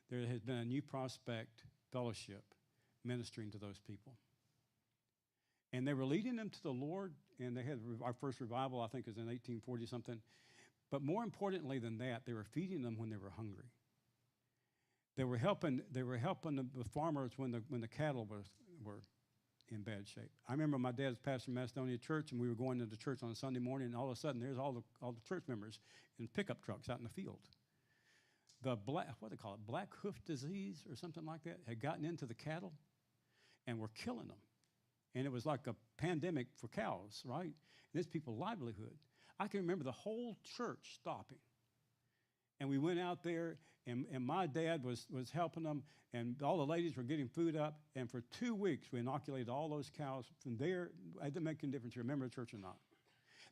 there has been a New Prospect fellowship ministering to those people. And they were leading them to the Lord, and they had our first revival, I think, was in 1840-something. But more importantly than that, they were feeding them when they were hungry. They were helping the farmers when the cattle were in bad shape. I remember my dad's pastor Macedonia Church, and we were going into church on a Sunday morning, and all of a sudden, there's all the church members in pickup trucks out in the field. The black hoof disease or something like that had gotten into the cattle and were killing them. And it was like a pandemic for cows, right? And it's people's livelihood. I can remember the whole church stopping. And we went out there, and my dad was helping them, and all the ladies were getting food up. And for 2 weeks, we inoculated all those cows. From there, it didn't make any difference if you remember the church or not.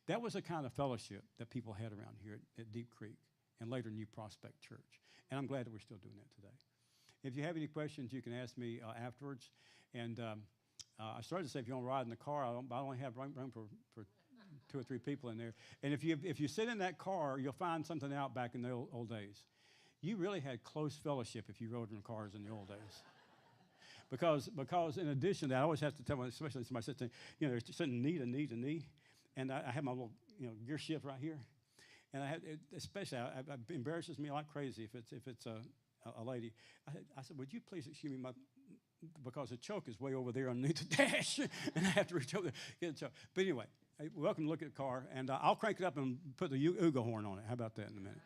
That was the kind of fellowship that people had around here at Deep Creek and later New Prospect Church. And I'm glad that we're still doing that today. If you have any questions, you can ask me afterwards. And I started to say, if you want to ride in the car, I only have room for 2 or 3 people in there. And if you sit in that car, you'll find something out back in the old days. You really had close fellowship if you rode in cars in the old days. Because in addition to that, I always have to tell, especially somebody sits in, they're sitting knee to knee to knee. And I have my little, gear shift right here. And it embarrasses me like crazy if it's a lady. I said, would you please excuse me, because the choke is way over there underneath the dash, and I have to reach over there to get the choke. But anyway, welcome to look at the car, and I'll crank it up and put the Uga horn on it. How about that in a minute?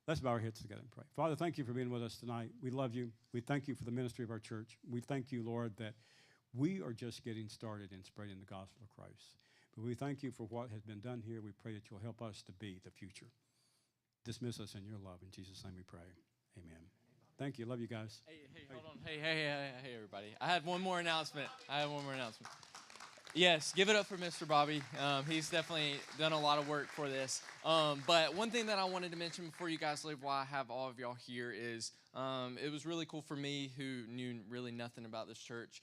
Let's bow our heads together and pray. Father, thank you for being with us tonight. We love you. We thank you for the ministry of our church. We thank you, Lord, that we are just getting started in spreading the gospel of Christ. But we thank you for what has been done here. We pray that you'll help us to be the future. Dismiss us in your love. In Jesus' name we pray. Amen. Thank you. Love you guys. Hey, hold on. Hey, everybody. I had one more announcement. Yes, give it up for Mr. Bobby. He's definitely done a lot of work for this. But one thing that I wanted to mention before you guys leave, while I have all of y'all here, is it was really cool for me, who knew really nothing about this church,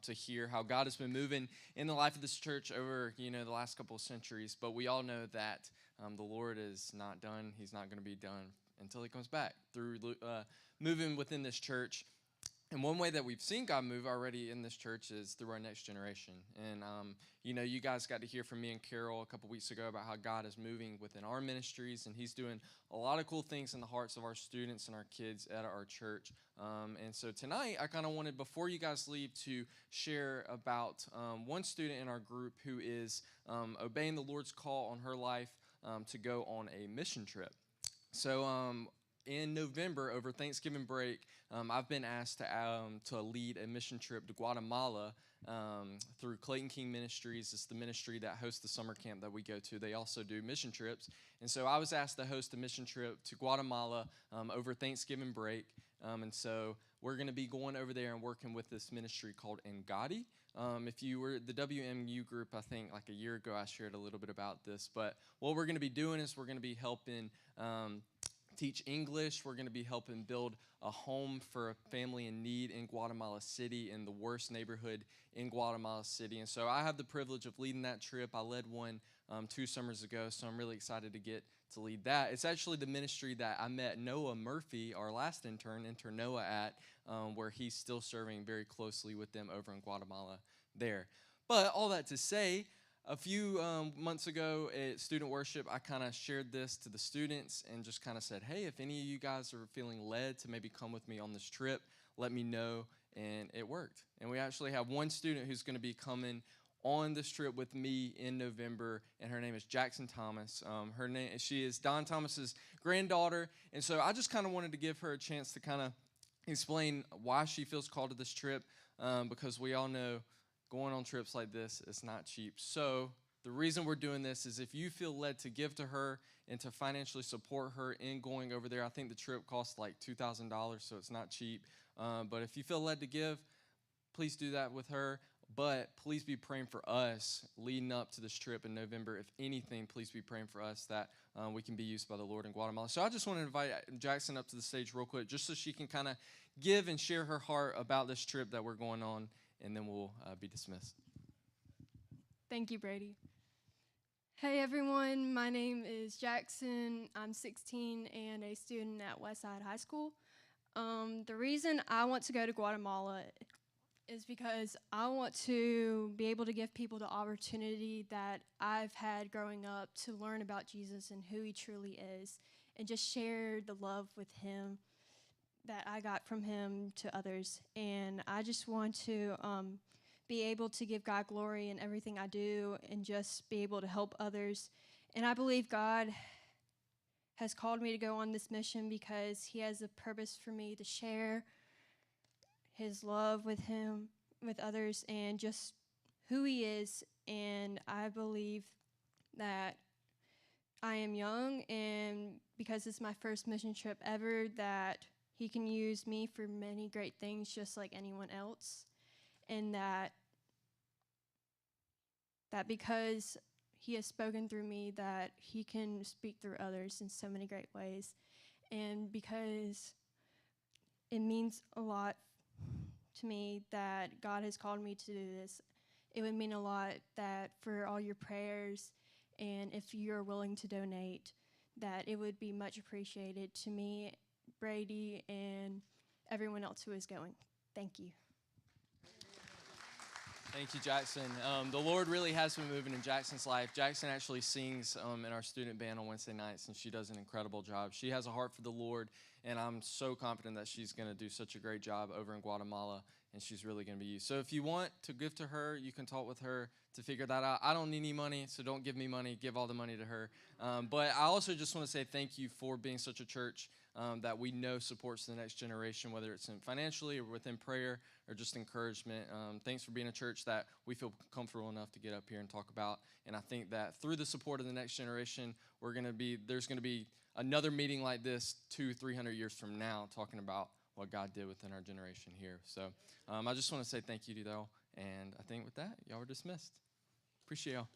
to hear how God has been moving in the life of this church over the last couple of centuries. But we all know that the Lord is not done. He's not going to be done until he comes back through moving within this church. And one way that we've seen God move already in this church is through our next generation. And, you guys got to hear from me and Carol a couple weeks ago about how God is moving within our ministries, and he's doing a lot of cool things in the hearts of our students and our kids at our church. And so tonight, I kind of wanted, before you guys leave, to share about one student in our group who is obeying the Lord's call on her life to go on a mission trip. So, in November, over Thanksgiving break, I've been asked to lead a mission trip to Guatemala through Clayton King Ministries. It's the ministry that hosts the summer camp that we go to. They also do mission trips. And so I was asked to host a mission trip to Guatemala over Thanksgiving break. And so we're going to be going over there and working with this ministry called Ngati. If you were the WMU group, I think like a year ago, I shared a little bit about this. But what we're going to be doing is we're going to be helping teach English. We're going to be helping build a home for a family in need in Guatemala City, in the worst neighborhood in Guatemala City. And so I have the privilege of leading that trip. I led one 2 summers ago, so I'm really excited to get to lead that. It's actually the ministry that I met Noah Murphy, our last intern Noah, at, where he's still serving very closely with them over in Guatemala there. But all that to say, a few months ago at student worship, I kind of shared this to the students and just kind of said, hey, if any of you guys are feeling led to maybe come with me on this trip, let me know, and it worked. And we actually have one student who's going to be coming on this trip with me in November, and her name is Jackson Thomas. She is Don Thomas's granddaughter, and so I just kind of wanted to give her a chance to kind of explain why she feels called to this trip, because we all know going on trips like this is not cheap. So the reason we're doing this is if you feel led to give to her and to financially support her in going over there. I think the trip costs like $2,000, so it's not cheap. But if you feel led to give, please do that with her. But please be praying for us leading up to this trip in November. If anything, please be praying for us that we can be used by the Lord in Guatemala. So I just want to invite Jackson up to the stage real quick, just so she can kind of give and share her heart about this trip that we're going on, and then we'll be dismissed. Thank you, Brady. Hey, everyone. My name is Jackson. I'm 16 and a student at Westside High School. The reason I want to go to Guatemala is because I want to be able to give people the opportunity that I've had growing up to learn about Jesus and who he truly is, and just share the love with him that I got from him to others. And I just want to be able to give God glory in everything I do and just be able to help others. And I believe God has called me to go on this mission because he has a purpose for me to share his love with him, with others, and just who he is. And I believe that I am young, and because it's my first mission trip ever, that he can use me for many great things just like anyone else. And that because he has spoken through me, that he can speak through others in so many great ways. And because it means a lot to me that God has called me to do this, it would mean a lot that for all your prayers, and if you're willing to donate, that it would be much appreciated to me, Brady, and everyone else who is going. Thank you. Thank you, Jackson. The Lord really has been moving in Jackson's life. Jackson actually sings in our student band on Wednesday nights, and she does an incredible job. She has a heart for the Lord, and I'm so confident that she's going to do such a great job over in Guatemala, and she's really going to be used. So if you want to give to her, you can talk with her to figure that out. I don't need any money, so don't give me money. Give all the money to her. But I also just want to say thank you for being such a church that we know supports the next generation, whether it's financially or within prayer or just encouragement. Thanks for being a church that we feel comfortable enough to get up here and talk about. And I think that through the support of the next generation, there's going to be another meeting like this 200-300 years from now, talking about what God did within our generation here. So I just want to say thank you to y'all. And I think with that, y'all are dismissed. Appreciate y'all.